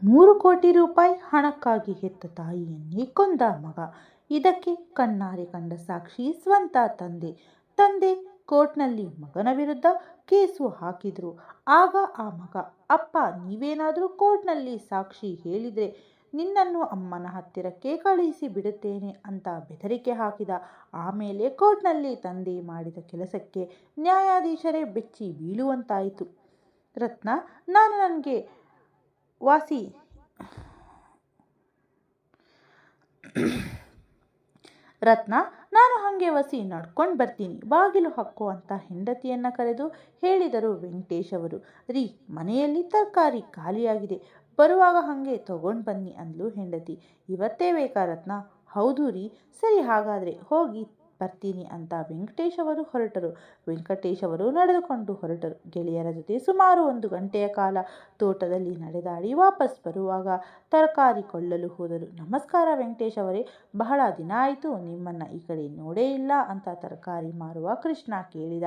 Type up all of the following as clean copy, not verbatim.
₹3 ಕೋಟಿ ಹಣಕ್ಕಾಗಿ ಹೆತ್ತ ತಾಯಿಯನ್ನೇ ಕೊಂದ ಮಗ. ಇದಕ್ಕೆ ಕಣ್ಣಾರೆ ಕಂಡ ಸಾಕ್ಷಿ ಸ್ವಂತ ತಂದೆ. ತಂದೆ ಕೋರ್ಟ್ನಲ್ಲಿ ಮಗನ ವಿರುದ್ಧ ಕೇಸು ಹಾಕಿದ್ರು. ಆಗ ಆ ಮಗ, ಅಪ್ಪ ನೀವೇನಾದರೂ ಕೋರ್ಟ್ನಲ್ಲಿ ಸಾಕ್ಷಿ ಹೇಳಿದ್ರೆ ನಿನ್ನನ್ನು ಅಮ್ಮನ ಹತ್ತಿರಕ್ಕೆ ಕಳುಹಿಸಿ ಬಿಡುತ್ತೇನೆ ಅಂತ ಬೆದರಿಕೆ ಹಾಕಿದ. ಆಮೇಲೆ ಕೋರ್ಟ್ನಲ್ಲಿ ತಂದೆ ಮಾಡಿದ ಕೆಲಸಕ್ಕೆ ನ್ಯಾಯಾಧೀಶರೇ ಬೆಚ್ಚಿ ಬೀಳುವಂತಾಯಿತು. ರತ್ನ, ನಾನು ಹಂಗೆ ವಸಿ ನಡ್ಕೊಂಡು ಬರ್ತೀನಿ, ಬಾಗಿಲು ಹಾಕೋ ಅಂತ ಹೆಂಡತಿಯನ್ನ ಕರೆದು ಹೇಳಿದರು ವೆಂಕಟೇಶ್ ಅವರು. ರೀ, ಮನೆಯಲ್ಲಿ ತರಕಾರಿ ಖಾಲಿಯಾಗಿದೆ, ಬರುವಾಗ ಹಂಗೆ ತಗೊಂಡು ಬನ್ನಿ ಅಂದ್ಲು ಹೆಂಡತಿ. ಇವತ್ತೇ ಬೇಕಾ ರತ್ನ? ಹೌದು ರೀ. ಸರಿ, ಹಾಗಾದರೆ ಹೋಗಿ ಬರ್ತೀನಿ ಅಂತ ವೆಂಕಟೇಶ್ ಅವರು ನಡೆದುಕೊಂಡು ಹೊರಟರು. ಗೆಳೆಯರ ಜೊತೆ ಸುಮಾರು 1 ಗಂಟೆಯ ಕಾಲ ತೋಟದಲ್ಲಿ ನಡೆದಾಡಿ ವಾಪಸ್ ಬರುವಾಗ ತರಕಾರಿ ಕೊಳ್ಳಲು ಹೋದರು. ನಮಸ್ಕಾರ ವೆಂಕಟೇಶ್ ಅವರೇ, ಬಹಳ ದಿನ ಆಯಿತು, ನಿಮ್ಮನ್ನ ಈ ಕಡೆ ನೋಡೇ ಇಲ್ಲ ಅಂತ ತರಕಾರಿ ಮಾರುವ ಕೃಷ್ಣ ಕೇಳಿದ.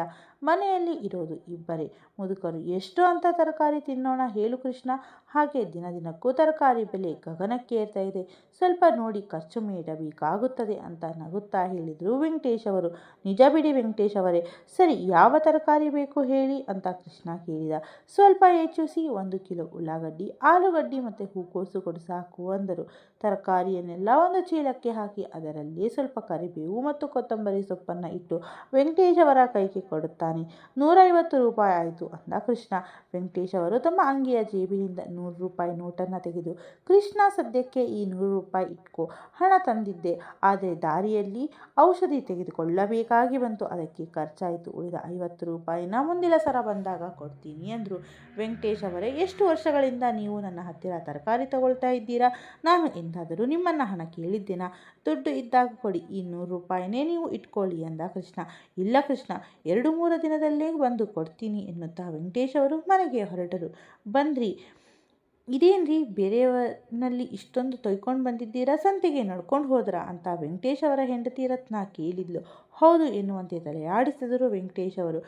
ಮನೆಯಲ್ಲಿ ಇರೋದು ಇಬ್ಬರೇ ಮುದುಕರು, ಎಷ್ಟು ಅಂತ ತರಕಾರಿ ತಿನ್ನೋಣ ಹೇಳು ಕೃಷ್ಣ? ಹಾಗೆ ದಿನಕ್ಕೂ ತರಕಾರಿ ಬೆಲೆ ಗಗನಕ್ಕೇರ್ತಾ ಇದೆ, ಸ್ವಲ್ಪ ನೋಡಿ ಖರ್ಚು ಮಾಡಬೇಕಾಗುತ್ತದೆ ಅಂತ ನಗುತ್ತಾ ಹೇಳಿದರು ವೆಂಕಟೇಶ್ ಅವರು. ನಿಜ ಬಿಡಿ ವೆಂಕಟೇಶ್ ಅವರೇ. ಸರಿ, ಯಾವ ತರಕಾರಿ ಬೇಕು ಹೇಳಿ ಅಂತ ಕೃಷ್ಣ ಕೇಳಿದ. ಸ್ವಲ್ಪ ಹೆಚ್ಚಿಸಿ 1 ಕಿಲೋ ಉಳ್ಳಾಗಡ್ಡಿ, ಆಲೂಗಡ್ಡಿ ಮತ್ತು ಹೂಕೋಸು ಕೊಡು ಸಾಕು ಅಂದರು. ತರಕಾರಿಯನ್ನೆಲ್ಲ ಒಂದು ಚೀಲಕ್ಕೆ ಹಾಕಿ ಅದರಲ್ಲೇ ಸ್ವಲ್ಪ ಕರಿಬೇವು ಮತ್ತು ಕೊತ್ತಂಬರಿ ಸೊಪ್ಪನ್ನು ಇಟ್ಟು ವೆಂಕಟೇಶ್ ಅವರ ಕೈಗೆ ಕೊಡುತ್ತಾನೆ. ₹150 ಆಯಿತು ಅಂದ ಕೃಷ್ಣ. ವೆಂಕಟೇಶ್ ಅವರು ತಮ್ಮ ಅಂಗಿಯ ಜೇಬಿನಿಂದ ₹100 ನೋಟನ್ನು ತೆಗೆದು, ಕೃಷ್ಣ ಸದ್ಯಕ್ಕೆ ಈ ₹100 ಇಟ್ಕೋ, ಹಣ ತಂದಿದ್ದೆ, ಆದರೆ ದಾರಿಯಲ್ಲಿ ಔಷಧಿ ತೆಗೆದುಕೊಳ್ಳಬೇಕಾಗಿ ಬಂತು, ಅದಕ್ಕೆ ಖರ್ಚಾಯಿತು, ಉಳಿದ ₹50ನ ಮುಂದಿನ ಸಲ ಬಂದಾಗ ಕೊಡ್ತೀನಿ ಅಂದರು. ವೆಂಕಟೇಶ್ ಅವರೇ, ಎಷ್ಟು ವರ್ಷಗಳಿಂದ ನೀವು ನನ್ನ ಹತ್ತಿರ ತರಕಾರಿ ತಗೊಳ್ತಾ ಇದ್ದೀರಾ? ನಾನು ಎಂದಾದರೂ ನಿಮ್ಮನ್ನು ಹಣ ಕೇಳಿದ್ದೇನಾ? ದುಡ್ಡು ಇದ್ದಾಗ ಕೊಡಿ, ಈ ₹100ನೇ ನೀವು ಇಟ್ಕೊಳ್ಳಿ ಅಂದ ಕೃಷ್ಣ. ಇಲ್ಲ ಕೃಷ್ಣ, 2-3 ದಿನದಲ್ಲೇ ಬಂದು ಕೊಡ್ತೀನಿ ಎನ್ನುತ್ತಾ ವೆಂಕಟೇಶ್ ಅವರು ಮನೆಗೆ ಹೊರಟರು. ಬಂದ್ರಿ, ಇದೇನ್ರಿ ಬೇರೆಯವರಲ್ಲಿ ಇಷ್ಟೊಂದು ತೊಯ್ಕೊಂಡು ಬಂದಿದ್ದೀರಾ? ಸಂತೆಗೆ ನಡ್ಕೊಂಡು ಹೋದ್ರಾ ಅಂತ ವೆಂಕಟೇಶ್ ಅವರ ಹೆಂಡತಿ ರತ್ನ ಕೇಳಿದ್ಲು. ಹೌದು ಎನ್ನುವಂತೆ ತಲೆಯಾಡಿಸಿದರು ವೆಂಕಟೇಶ್ ಅವರು.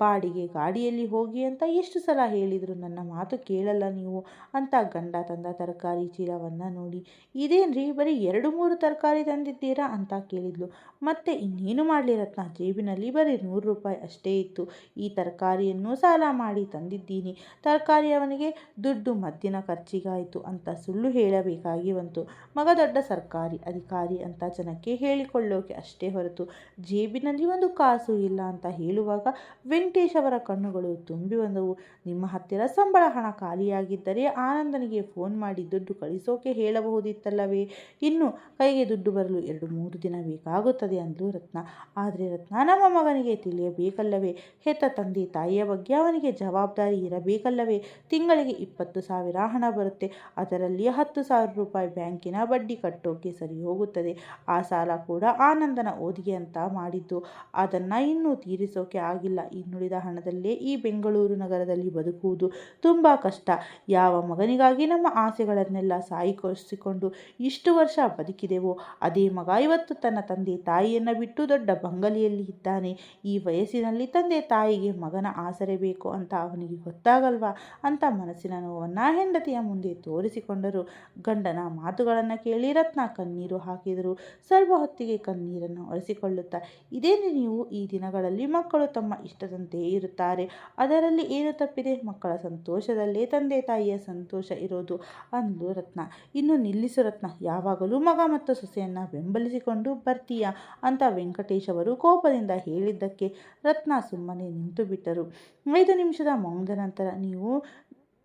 ಬಾಡಿಗೆ ಗಾಡಿಯಲ್ಲಿ ಹೋಗಿ ಅಂತ ಎಷ್ಟು ಸಲ ಹೇಳಿದ್ರು, ನನ್ನ ಮಾತು ಕೇಳಲ್ಲ ನೀವು ಅಂತ ಗಂಡ ತಂದ ತರಕಾರಿ ಚೀಲವನ್ನು ನೋಡಿ, ಇದೇನ್ರಿ ಬರೀ 2-3 ತರಕಾರಿ ತಂದಿದ್ದೀರಾ ಅಂತ ಕೇಳಿದ್ಲು. ಮತ್ತೆ ಇನ್ನೇನು ಮಾಡಲಿ ರತ್ನ, ಜೇಬಿನಲ್ಲಿ ಬರೀ ₹100 ಅಷ್ಟೇ ಇತ್ತು, ಈ ತರಕಾರಿಯನ್ನು ಸಾಲ ಮಾಡಿ ತಂದಿದ್ದೀನಿ, ತರಕಾರಿ ಅವನಿಗೆ ದುಡ್ಡು ಮದ್ದಿನ ಖರ್ಚಿಗಾಯಿತು ಅಂತ ಸುಳ್ಳು ಹೇಳಬೇಕಾಗಿ ಬಂತು. ಮಗ ದೊಡ್ಡ ಸರ್ಕಾರಿ ಅಧಿಕಾರಿ ಅಂತ ಜನಕ್ಕೆ ಹೇಳಿಕೊಳ್ಳೋಕೆ ಅಷ್ಟೇ ಹೊರತು ಜೇಬಿನಲ್ಲಿ 1 ಕಾಸು ಇಲ್ಲ ಅಂತ ಹೇಳುವಾಗ ವೆಂಕಟೇಶ್ ಅವರ ಕಣ್ಣುಗಳು ತುಂಬಿ ಬಂದವು. ನಿಮ್ಮ ಹತ್ತಿರ ಸಂಬಳ ಹಣ ಖಾಲಿಯಾಗಿದ್ದರೆ ಆನಂದನಿಗೆ ಫೋನ್ ಮಾಡಿ ದುಡ್ಡು ಕಳಿಸೋಕೆ ಹೇಳಬಹುದಿತ್ತಲ್ಲವೇ? ಇನ್ನು ಕೈಗೆ ದುಡ್ಡು ಬರಲು 2-3 ದಿನ ಬೇಕಾಗುತ್ತದೆ ಅಂದ್ಲು ರತ್ನ. ಆದರೆ ರತ್ನ, ನಮ್ಮ ಮಗನಿಗೆ ತಿಳಿಯಬೇಕಲ್ಲವೇ? ಹೆತ್ತ ತಂದೆ ತಾಯಿಯ ಬಗ್ಗೆ ಅವನಿಗೆ ಜವಾಬ್ದಾರಿ ಇರಬೇಕಲ್ಲವೇ? ತಿಂಗಳಿಗೆ 20,000 ಹಣ ಬರುತ್ತೆ, ಅದರಲ್ಲಿ ₹10,000 ಬ್ಯಾಂಕಿನ ಬಡ್ಡಿ ಕಟ್ಟೋಕೆ ಸರಿ ಹೋಗುತ್ತದೆ. ಆ ಸಾಲ ಕೂಡ ಆನಂದನ ಓದಿಗೆ ಅಂತ ಮಾಡಿದ್ದು, ಅದನ್ನು ಇನ್ನೂ ತೀರಿಸೋಕೆ ಆಗಿಲ್ಲ. ಇನ್ನುಳಿದ ಹಣದಲ್ಲೇ ಈ ಬೆಂಗಳೂರು ನಗರದಲ್ಲಿ ಬದುಕುವುದು ತುಂಬ ಕಷ್ಟ. ಯಾವ ಮಗನಿಗಾಗಿ ನಮ್ಮ ಆಸೆಗಳನ್ನೆಲ್ಲ ಸಾಯಿಸಿಕೊಂಡು ಇಷ್ಟು ವರ್ಷ ಬದುಕಿದೆವೋ, ಅದೇ ಮಗ ಇವತ್ತು ತನ್ನ ತಂದೆ ತಾಯಿಯನ್ನು ಬಿಟ್ಟು ದೊಡ್ಡ ಬಂಗಲೆಯಲ್ಲಿ ಇದ್ದಾನೆ. ಈ ವಯಸ್ಸಿನಲ್ಲಿ ತಂದೆ ತಾಯಿಗೆ ಮಗನ ಆಸರೆ ಬೇಕು ಅಂತ ಅವನಿಗೆ ಗೊತ್ತಾಗಲ್ವಾ ಅಂತ ಮನಸ್ಸಿನ ನೋವನ್ನು ಹೆಂಡತಿಯ ಮುಂದೆ ತೋರಿಸಿಕೊಂಡರು. ಗಂಡನ ಮಾತುಗಳನ್ನು ಕೇಳಿ ರತ್ನ ಕಣ್ಣೀರು ಹಾಕಿದರು. ಸ್ವಲ್ಪ ಹೊತ್ತಿಗೆ ಕಣ್ಣೀರನ್ನು ಒರೆಸಿಕೊಳ್ಳುತ್ತಾ, ಇದೇನು ನೀವು ಈ ದಿನಗಳಲ್ಲಿ ಮಕ್ಕಳು ತಮ್ಮ ಇಷ್ಟದಂತೆಯೇ ಇರುತ್ತಾರೆ, ಅದರಲ್ಲಿ ಏನು ತಪ್ಪಿದೆ? ಮಕ್ಕಳ ಸಂತೋಷದಲ್ಲೇ ತಂದೆ ತಾಯಿಯ ಸಂತೋಷ ಇರೋದು ಅಂದ್ಲು ರತ್ನ. ಇನ್ನು ನಿಲ್ಲಿಸು ರತ್ನ, ಯಾವಾಗಲೂ ಮಗ ಮತ್ತು ಸೊಸೆಯನ್ನು ಬೆಂಬಲಿಸಿಕೊಂಡು ಬರ್ತೀಯಾ ಅಂತ ವೆಂಕಟೇಶ್ ಅವರು ಕೋಪದಿಂದ ಹೇಳಿದ್ದಕ್ಕೆ ರತ್ನ ಸುಮ್ಮನೆ ನಿಂತು ಬಿಟ್ಟರು. 5 ನಿಮಿಷದ ಮೌನದ ನಂತರ,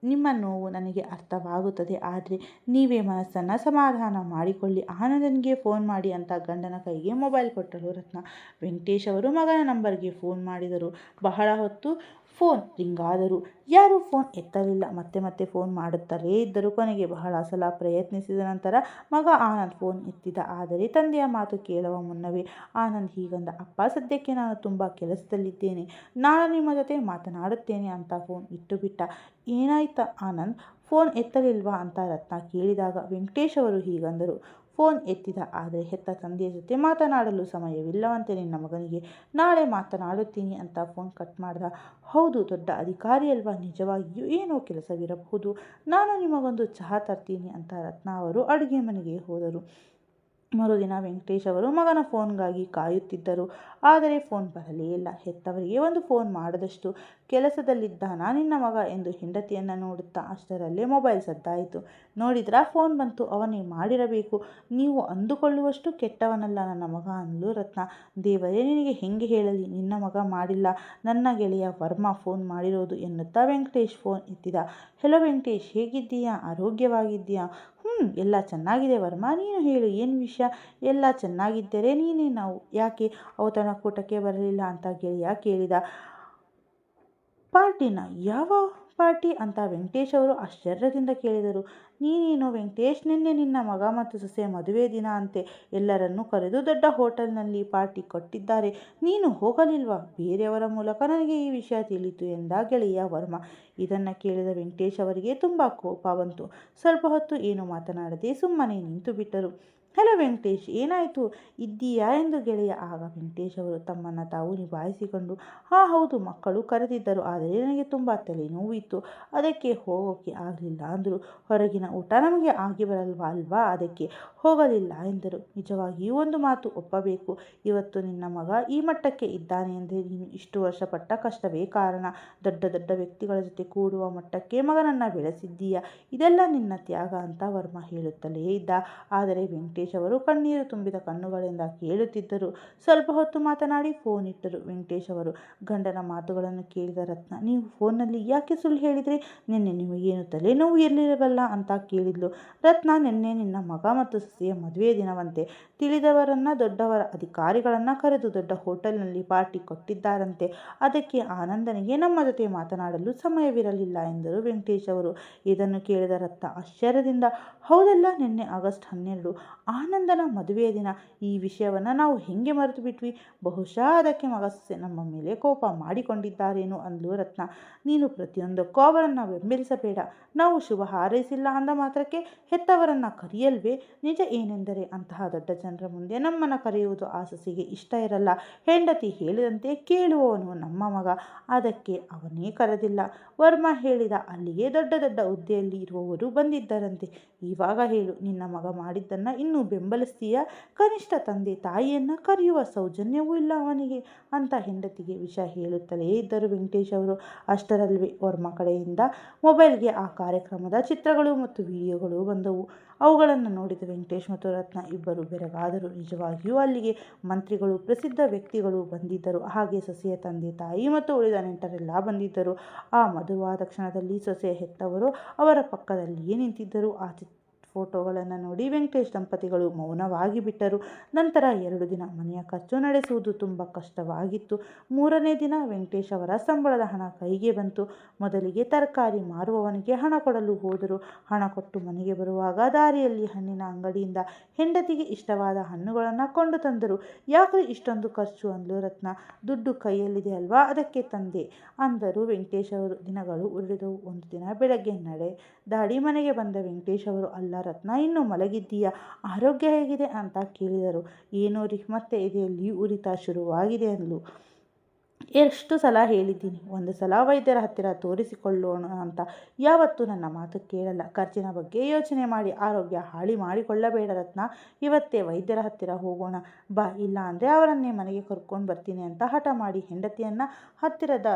ನಿಮ್ಮ ನೋವು ನನಗೆ ಅರ್ಥವಾಗುತ್ತದೆ, ಆದರೆ ನೀವೇ ಮನಸ್ಸನ್ನು ಸಮಾಧಾನ ಮಾಡಿಕೊಳ್ಳಿ, ಆನಂದನಿಗೆ ಫೋನ್ ಮಾಡಿ ಅಂತ ಗಂಡನ ಕೈಗೆ ಮೊಬೈಲ್ ಕೊಟ್ಟಳು ರತ್ನ. ವೆಂಕಟೇಶ್ ಅವರು ಮಗನ ನಂಬರ್ಗೆ ಫೋನ್ ಮಾಡಿದರು. ಬಹಳ ಹೊತ್ತು ಫೋನ್ ರಿಂಗ್ ಆದರೂ ಯಾರೂ ಫೋನ್ ಎತ್ತಲಿಲ್ಲ. ಮತ್ತೆ ಫೋನ್ ಮಾಡುತ್ತಲೇ ಇದ್ದರು. ಕೊನೆಗೆ ಬಹಳ ಸಲ ಪ್ರಯತ್ನಿಸಿದ ನಂತರ ಮಗ ಆನಂದ್ ಫೋನ್ ಎತ್ತಿದ. ಆದರೆ ತಂದೆಯ ಮಾತು ಕೇಳುವ ಮುನ್ನವೇ ಆನಂದ್ ಹೀಗಂದ, ಅಪ್ಪ, ಸದ್ಯಕ್ಕೆ ನಾನು ತುಂಬ ಕೆಲಸದಲ್ಲಿದ್ದೇನೆ, ನಾನು ನಿಮ್ಮ ಜೊತೆ ಮಾತನಾಡುತ್ತೇನೆ ಅಂತ ಫೋನ್ ಇಟ್ಟು ಬಿಟ್ಟ. ಏನಾಯ್ತಾ ಆನಂದ್, ಫೋನ್ ಎತ್ತಲಿಲ್ವಾ ಅಂತ ರತ್ನ ಕೇಳಿದಾಗ ವೆಂಕಟೇಶ್ ಅವರು ಹೀಗಂದರು, ಫೋನ್ ಎತ್ತಿದ. ಆದರೆ ಹೆತ್ತ ತಂದೆಯ ಜೊತೆ ಮಾತನಾಡಲು ಸಮಯವಿಲ್ಲವಂತೆ ನಿನ್ನ ಮಗನಿಗೆ. ನಾಳೆ ಮಾತನಾಡುತ್ತೀನಿ ಅಂತ ಫೋನ್ ಕಟ್ ಮಾಡ್ದ. ಹೌದು, ದೊಡ್ಡ ಅಧಿಕಾರಿ ಅಲ್ವಾ, ನಿಜವಾಗಿಯೂ ಏನೋ ಕೆಲಸವಿರಬಹುದು. ನಾನು ನಿಮಗೊಂದು ಚಹಾ ತರ್ತೀನಿ ಅಂತ ರತ್ನ ಅವರು ಅಡುಗೆ ಮನೆಗೆ ಹೋದರು. ಮರುದಿನ ವೆಂಕಟೇಶ್ ಅವರು ಮಗನ ಫೋನ್ಗಾಗಿ ಕಾಯುತ್ತಿದ್ದರು. ಆದರೆ ಫೋನ್ ಬರಲೇ ಇಲ್ಲ. ಹೆತ್ತವರಿಗೆ ಒಂದು ಫೋನ್ ಮಾಡದಷ್ಟು ಕೆಲಸದಲ್ಲಿದ್ದಾನಾ ನಿನ್ನ ಮಗ ಎಂದು ಹೆಂಡತಿಯನ್ನು ನೋಡುತ್ತಾ ಅಷ್ಟರಲ್ಲೇ ಮೊಬೈಲ್ ಸದ್ದಾಯಿತು. ನೋಡಿದ್ರಾ, ಫೋನ್ ಬಂತು, ಅವನೇ ಮಾಡಿರಬೇಕು. ನೀವು ಅಂದುಕೊಳ್ಳುವಷ್ಟು ಕೆಟ್ಟವನಲ್ಲ ನನ್ನ ಮಗ ಅಂದ್ಲು ರತ್ನ. ದೇವರೇ, ನಿನಗೆ ಹೆಂಗೆ ಹೇಳಲಿ, ನಿನ್ನ ಮಗ ಮಾಡಿಲ್ಲ, ನನ್ನ ಗೆಳೆಯ ವರ್ಮಾ ಫೋನ್ ಮಾಡಿರೋದು ಎನ್ನುತ್ತಾ ವೆಂಕಟೇಶ್ ಫೋನ್ ಎತ್ತಿದ. ಹೆಲೋ ವೆಂಕಟೇಶ್, ಹೇಗಿದ್ದೀಯಾ, ಆರೋಗ್ಯವಾಗಿದ್ದೀಯಾ? ಎಲ್ಲ ಚೆನ್ನಾಗಿದೆ ವರ್ಮಾ, ನೀನು ಹೇಳು, ಏನು ವಿಷಯ? ಎಲ್ಲ ಚೆನ್ನಾಗಿದ್ದರೆ ನೀನೇ ನಾವು ಯಾಕೆ ಔತಣಕೂಟಕ್ಕೆ ಬರಲಿಲ್ಲ ಅಂತ ಗೆಳೆಯ ಕೇಳಿದ. ಪಾರ್ಟಿನ? ಯಾವ ಪಾರ್ಟಿ ಅಂತ ವೆಂಕಟೇಶ್ ಅವರು ಆಶ್ಚರ್ಯದಿಂದ ಕೇಳಿದರು. ನೀನೇನು ವೆಂಕಟೇಶ್, ನಿನ್ನೆ ನಿನ್ನ ಮಗ ಮತ್ತು ಸೊಸೆ ಮದುವೆ ದಿನ ಅಂತೆ. ಎಲ್ಲರನ್ನೂ ಕರೆದು ದೊಡ್ಡ ಹೋಟೆಲ್ನಲ್ಲಿ ಪಾರ್ಟಿ ಕೊಟ್ಟಿದ್ದಾರೆ. ನೀನು ಹೋಗಲಿಲ್ವಾ? ಬೇರೆಯವರ ಮೂಲಕ ನನಗೆ ಈ ವಿಷಯ ತಿಳಿಯಿತು ಎಂದ ಗೆಳೆಯ ವರ್ಮಾ. ಇದನ್ನು ಕೇಳಿದ ವೆಂಕಟೇಶ್ ಅವರಿಗೆ ತುಂಬ ಕೋಪ ಬಂತು. ಸ್ವಲ್ಪ ಹೊತ್ತು ಏನು ಮಾತನಾಡದೆ ಸುಮ್ಮನೆ ನಿಂತು ಬಿಟ್ಟರು. ಹಲೋ ವೆಂಕಟೇಶ್, ಏನಾಯಿತು, ಇದ್ದೀಯಾ ಎಂದು ಗೆಳೆಯ. ಆಗ ವೆಂಕಟೇಶ್ ಅವರು ತಮ್ಮನ್ನು ತಾವು ನಿಭಾಯಿಸಿಕೊಂಡು, ಹೌದು, ಮಕ್ಕಳು ಕರೆದಿದ್ದರು, ಆದರೆ ನನಗೆ ತುಂಬ ತಲೆನೋವು ಇತ್ತು, ಅದಕ್ಕೆ ಹೋಗೋಕ್ಕೆ ಆಗಲಿಲ್ಲ ಅಂದರು. ಹೊರಗಿನ ಊಟ ನಮಗೆ ಆಗಿ ಬರಲ್ವಾ ಅಲ್ವಾ, ಅದಕ್ಕೆ ಹೋಗಲಿಲ್ಲ ಎಂದರು. ನಿಜವಾಗಿಯೂ ಒಂದು ಮಾತು ಒಪ್ಪಬೇಕು, ಇವತ್ತು ನಿನ್ನ ಮಗ ಈ ಮಟ್ಟಕ್ಕೆ ಇದ್ದಾನೆ ಎಂದರೆ ನೀನು ಇಷ್ಟು ವರ್ಷ ಪಟ್ಟ ಕಷ್ಟವೇ ಕಾರಣ. ದೊಡ್ಡ ದೊಡ್ಡ ವ್ಯಕ್ತಿಗಳ ಜೊತೆ ಕೂಡುವ ಮಟ್ಟಕ್ಕೆ ಮಗನನ್ನು ಬೆಳೆಸಿದ್ದೀಯ, ಇದೆಲ್ಲ ನಿನ್ನ ತ್ಯಾಗ ಅಂತ ವರ್ಮಾ ಹೇಳುತ್ತಲೇ ಇದ್ದ. ಆದರೆ ವೆಂಕಟೇಶ್ ಅವರು ಕಣ್ಣೀರು ತುಂಬಿದ ಕಣ್ಣುಗಳಿಂದ ಕೇಳುತ್ತಿದ್ದರು. ಸ್ವಲ್ಪ ಹೊತ್ತು ಮಾತನಾಡಿ ಫೋನ್ ಇಟ್ಟರು. ವೆಂಕಟೇಶ್ ಅವರು ಗಂಡನ ಮಾತುಗಳನ್ನು ಕೇಳಿದ ರತ್ನ, ನೀವು ಫೋನ್ನಲ್ಲಿ ಯಾಕೆ ಸುಳ್ಳು ಹೇಳಿದ್ರಿ? ನಿನ್ನೆ ನಿಮಗೇನು ತಲೆನೋವು ಇರಲಿಲ್ಲವಲ್ಲ ಅಂತ ಕೇಳಿದ್ಲು. ರತ್ನ, ನಿನ್ನೆ ನಿನ್ನ ಮಗ ಮತ್ತು ಸೊಸೆಯ ಮದುವೆ ದಿನವಂತೆ. ತಿಳಿದವರನ್ನ, ದೊಡ್ಡವರ ಅಧಿಕಾರಿಗಳನ್ನ ಕರೆದು ದೊಡ್ಡ ಹೋಟೆಲ್ನಲ್ಲಿ ಪಾರ್ಟಿ ಕೊಟ್ಟಿದ್ದಾರಂತೆ. ಅದಕ್ಕೆ ಆನಂದನಿಗೆ ನಮ್ಮ ಜೊತೆ ಮಾತನಾಡಲು ಸಮಯವಿರಲಿಲ್ಲ ಎಂದರು ವೆಂಕಟೇಶ್ ಅವರು. ಇದನ್ನು ಕೇಳಿದ ರತ್ನ ಆಶ್ಚರ್ಯದಿಂದ, ಹೌದಲ್ಲ, ನಿನ್ನೆ ಆಗಸ್ಟ್ 12 ಆನಂದನ ಮದುವೆಯ ದಿನ. ಈ ವಿಷಯವನ್ನು ನಾವು ಹೆಂಗೆ ಮರೆತು ಬಿಟ್ವಿ? ಬಹುಶಃ ಅದಕ್ಕೆ ಮಗ ಸೊಸೆ ನಮ್ಮ ಮೇಲೆ ಕೋಪ ಮಾಡಿಕೊಂಡಿದ್ದಾರೇನೋ ಅಂದ್ಲು ರತ್ನ. ನೀನು ಪ್ರತಿಯೊಂದಕ್ಕೂ ಅವರನ್ನು ಬೆಂಬಲಿಸಬೇಡ. ನಾವು ಶುಭ ಹಾರೈಸಿಲ್ಲ ಅಂದ ಮಾತ್ರಕ್ಕೆ ಹೆತ್ತವರನ್ನು ಕರೆಯಲ್ವೇ? ನಿಜ ಏನೆಂದರೆ ಅಂತಹ ದೊಡ್ಡ ಜನರ ಮುಂದೆ ನಮ್ಮನ್ನು ಕರೆಯುವುದು ಆ ಸೊಸೆಗೆ ಇಷ್ಟ ಇರಲ್ಲ. ಹೆಂಡತಿ ಹೇಳಿದಂತೆ ಕೇಳುವವನು ನಮ್ಮ ಮಗ, ಅದಕ್ಕೆ ಅವನೇ ಕರೆದಿಲ್ಲ. ವರ್ಮಾ ಹೇಳಿದ. ಅಲ್ಲಿಗೆ ದೊಡ್ಡ ದೊಡ್ಡ ಹುದ್ದೆಯಲ್ಲಿ ಇರುವವರು ಬಂದಿದ್ದರಂತೆ. ಇವಾಗ ಹೇಳು, ನಿನ್ನ ಮಗ ಮಾಡಿದ್ದನ್ನು ಇನ್ನೂ ಬೆಂಬಲಿಸ್ತೀಯಾ? ಕನಿಷ್ಠ ತಂದೆ ತಾಯಿಯನ್ನು ಕರೆಯುವ ಸೌಜನ್ಯವೂ ಇಲ್ಲ ಅವನಿಗೆ ಅಂತ ಹೆಂಡತಿಗೆ ವಿಷಯ ಹೇಳುತ್ತಲೇ ಇದ್ದರು ವೆಂಕಟೇಶ್ ಅವರು. ಅಷ್ಟರಲ್ಲೇ ವರ್ಮಾ ಕಡೆಯಿಂದ ಮೊಬೈಲ್ಗೆ ಆ ಕಾರ್ಯಕ್ರಮದ ಚಿತ್ರಗಳು ಮತ್ತು ವಿಡಿಯೋಗಳು ಬಂದವು. ಅವುಗಳನ್ನು ನೋಡಿದ ವೆಂಕಟೇಶ್ ಮತ್ತು ರತ್ನ ಇಬ್ಬರು ಬೆರಗಾದರು. ನಿಜವಾಗಿಯೂ ಅಲ್ಲಿಗೆ ಮಂತ್ರಿಗಳು, ಪ್ರಸಿದ್ಧ ವ್ಯಕ್ತಿಗಳು ಬಂದಿದ್ದರು. ಹಾಗೆ ಸೊಸೆಯ ತಂದೆ ತಾಯಿ ಮತ್ತು ಉಳಿದ ನೆಂಟರೆಲ್ಲ ಬಂದಿದ್ದರು. ಆ ಮಧುರವಾದ ಕ್ಷಣದಲ್ಲಿ ಸೊಸೆಯ ಹೆತ್ತವರು ಅವರ ಪಕ್ಕದಲ್ಲಿಯೇ ನಿಂತಿದ್ದರು. ಆ ಫೋಟೋಗಳನ್ನು ನೋಡಿ ವೆಂಕಟೇಶ್ ದಂಪತಿಗಳು ಮೌನವಾಗಿ ಬಿಟ್ಟರು. ನಂತರ 2 ದಿನ ಮನೆಯ ಖರ್ಚು ನಡೆಸುವುದು ತುಂಬ ಕಷ್ಟವಾಗಿತ್ತು. 3ನೇ ದಿನ ವೆಂಕಟೇಶ್ ಅವರ ಸಂಬಳದ ಹಣ ಕೈಗೆ ಬಂತು. ಮೊದಲಿಗೆ ತರಕಾರಿ ಮಾರುವವನಿಗೆ ಹಣ ಕೊಡಲು ಹೋದರು. ಹಣ ಕೊಟ್ಟು ಮನೆಗೆ ಬರುವಾಗ ದಾರಿಯಲ್ಲಿ ಹಣ್ಣಿನ ಅಂಗಡಿಯಿಂದ ಹೆಂಡತಿಗೆ ಇಷ್ಟವಾದ ಹಣ್ಣುಗಳನ್ನು ಕೊಂಡು ತಂದರು. ಯಾಕ್ರಿ ಇಷ್ಟೊಂದು ಖರ್ಚು ಅಂದ್ಲು ರತ್ನ. ದುಡ್ಡು ಕೈಯಲ್ಲಿದೆ ಅಲ್ವಾ, ಅದಕ್ಕೆ ತಂದೆ ಅಂದರು ವೆಂಕಟೇಶ್ ಅವರು. ದಿನಗಳು ಉರುಳಿದವು. ಒಂದು ದಿನ ಬೆಳಗ್ಗೆ ನಡೆದಾಡಿ ಮನೆಗೆ ಬಂದ ವೆಂಕಟೇಶ್ ಅವರು, ಅಲ್ಲ ರತ್ನ, ಇನ್ನೂ ಮಲಗಿದ್ದೀಯಾ, ಆರೋಗ್ಯ ಹೇಗಿದೆ ಅಂತ ಕೇಳಿದರು. ಏನೋ ರೀ, ಮತ್ತೆ ಎದೆಯಲ್ಲಿ ಉರಿತ ಶುರುವಾಗಿದೆ ಅಂದ್ಲು. ಎಷ್ಟು ಸಲ ಹೇಳಿದ್ದೀನಿ, ಒಂದು ಸಲ ವೈದ್ಯರ ಹತ್ತಿರ ತೋರಿಸಿಕೊಳ್ಳೋಣ ಅಂತ. ಯಾವತ್ತೂ ನನ್ನ ಮಾತು ಕೇಳಲ್ಲ. ಖರ್ಚಿನ ಬಗ್ಗೆ ಯೋಚನೆ ಮಾಡಿ ಆರೋಗ್ಯ ಹಾಳಿ ಮಾಡಿಕೊಳ್ಳಬೇಡ ರತ್ನ. ಇವತ್ತೇ ವೈದ್ಯರ ಹತ್ತಿರ ಹೋಗೋಣ ಬಾ, ಇಲ್ಲ ಅಂದರೆ ಅವರನ್ನೇ ಮನೆಗೆ ಕರ್ಕೊಂಡು ಬರ್ತೀನಿ ಅಂತ ಹಠ ಮಾಡಿ ಹೆಂಡತಿಯನ್ನು ಹತ್ತಿರದ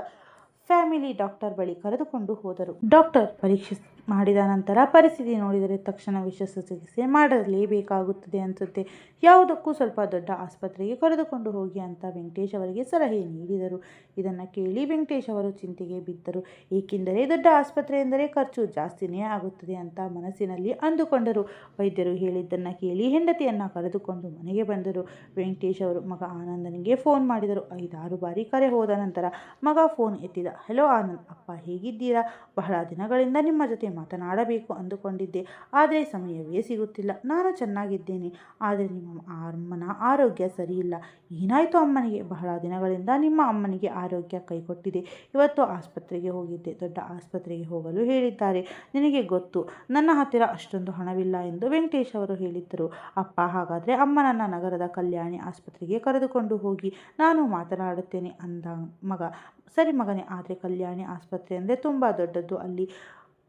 ಫ್ಯಾಮಿಲಿ ಡಾಕ್ಟರ್ ಬಳಿ ಕರೆದುಕೊಂಡು ಹೋದರು. ಡಾಕ್ಟರ್ ಪರೀಕ್ಷೆ ಮಾಡಿದ ನಂತರ ಪರಿಸ್ಥಿತಿ ನೋಡಿದರೆ ತಕ್ಷಣ ಚಿಕಿತ್ಸೆ ಮಾಡಲೇಬೇಕಾಗುತ್ತದೆ ಅನಿಸುತ್ತೆ. ಯಾವುದಕ್ಕೂ ಸ್ವಲ್ಪ ದೊಡ್ಡ ಆಸ್ಪತ್ರೆಗೆ ಕರೆದುಕೊಂಡು ಹೋಗಿ ಅಂತ ವೆಂಕಟೇಶ್ ಅವರಿಗೆ ಸಲಹೆ ನೀಡಿದರು. ಇದನ್ನು ಕೇಳಿ ವೆಂಕಟೇಶ್ ಅವರು ಚಿಂತೆಗೆ ಬಿದ್ದರು. ಏಕೆಂದರೆ ದೊಡ್ಡ ಆಸ್ಪತ್ರೆ ಎಂದರೆ ಖರ್ಚು ಜಾಸ್ತಿನೇ ಆಗುತ್ತದೆ ಅಂತ ಮನಸ್ಸಿನಲ್ಲಿ ಅಂದುಕೊಂಡರು. ವೈದ್ಯರು ಹೇಳಿದ್ದನ್ನು ಕೇಳಿ ಹೆಂಡತಿಯನ್ನು ಕರೆದುಕೊಂಡು ಮನೆಗೆ ಬಂದರು. ವೆಂಕಟೇಶ್ ಅವರು ಮಗ ಆನಂದನಿಗೆ ಫೋನ್ ಮಾಡಿದರು. 5-6 ಬಾರಿ ಕರೆ ಹೋದ ನಂತರ ಮಗ ಫೋನ್ ಎತ್ತಿದ. ಹೆಲೋ ಆನಂದ್, ಅಪ್ಪ ಹೇಗಿದ್ದೀರಾ? ಬಹಳ ದಿನಗಳಿಂದ ನಿಮ್ಮ ಜೊತೆ ಮಾತನಾಡಬೇಕು ಅಂದುಕೊಂಡಿದ್ದೆ, ಆದರೆ ಸಮಯವೇ ಸಿಗುತ್ತಿಲ್ಲ. ನಾನು ಚೆನ್ನಾಗಿದ್ದೇನೆ, ಆದರೆ ನಿಮ್ಮ ಅಮ್ಮನ ಆರೋಗ್ಯ ಸರಿಯಿಲ್ಲ. ಏನಾಯಿತು ಅಮ್ಮನಿಗೆ? ಬಹಳ ದಿನಗಳಿಂದ ನಿಮ್ಮ ಅಮ್ಮನಿಗೆ ಆರೋಗ್ಯ ಕೈಕೊಟ್ಟಿದೆ. ಇವತ್ತು ಆಸ್ಪತ್ರೆಗೆ ಹೋಗಿದ್ದೆ. ದೊಡ್ಡ ಆಸ್ಪತ್ರೆಗೆ ಹೋಗಲು ಹೇಳಿದ್ದಾರೆ. ನಿನಗೆ ಗೊತ್ತು, ನನ್ನ ಹತ್ತಿರ ಅಷ್ಟೊಂದು ಹಣವಿಲ್ಲ ಎಂದು ವೆಂಕಟೇಶ್ ಅವರು ಹೇಳಿದ್ದರು. ಅಪ್ಪ, ಹಾಗಾದರೆ ಅಮ್ಮನನ್ನು ನಗರದ ಕಲ್ಯಾಣಿ ಆಸ್ಪತ್ರೆಗೆ ಕರೆದುಕೊಂಡು ಹೋಗಿ, ನಾನು ಮಾತನಾಡುತ್ತೇನೆ ಅಂದ ಮಗ. ಸರಿ ಮಗನೇ, ಆದರೆ ಕಲ್ಯಾಣಿ ಆಸ್ಪತ್ರೆ ಅಂದರೆ ತುಂಬ ದೊಡ್ಡದ್ದು. ಅಲ್ಲಿ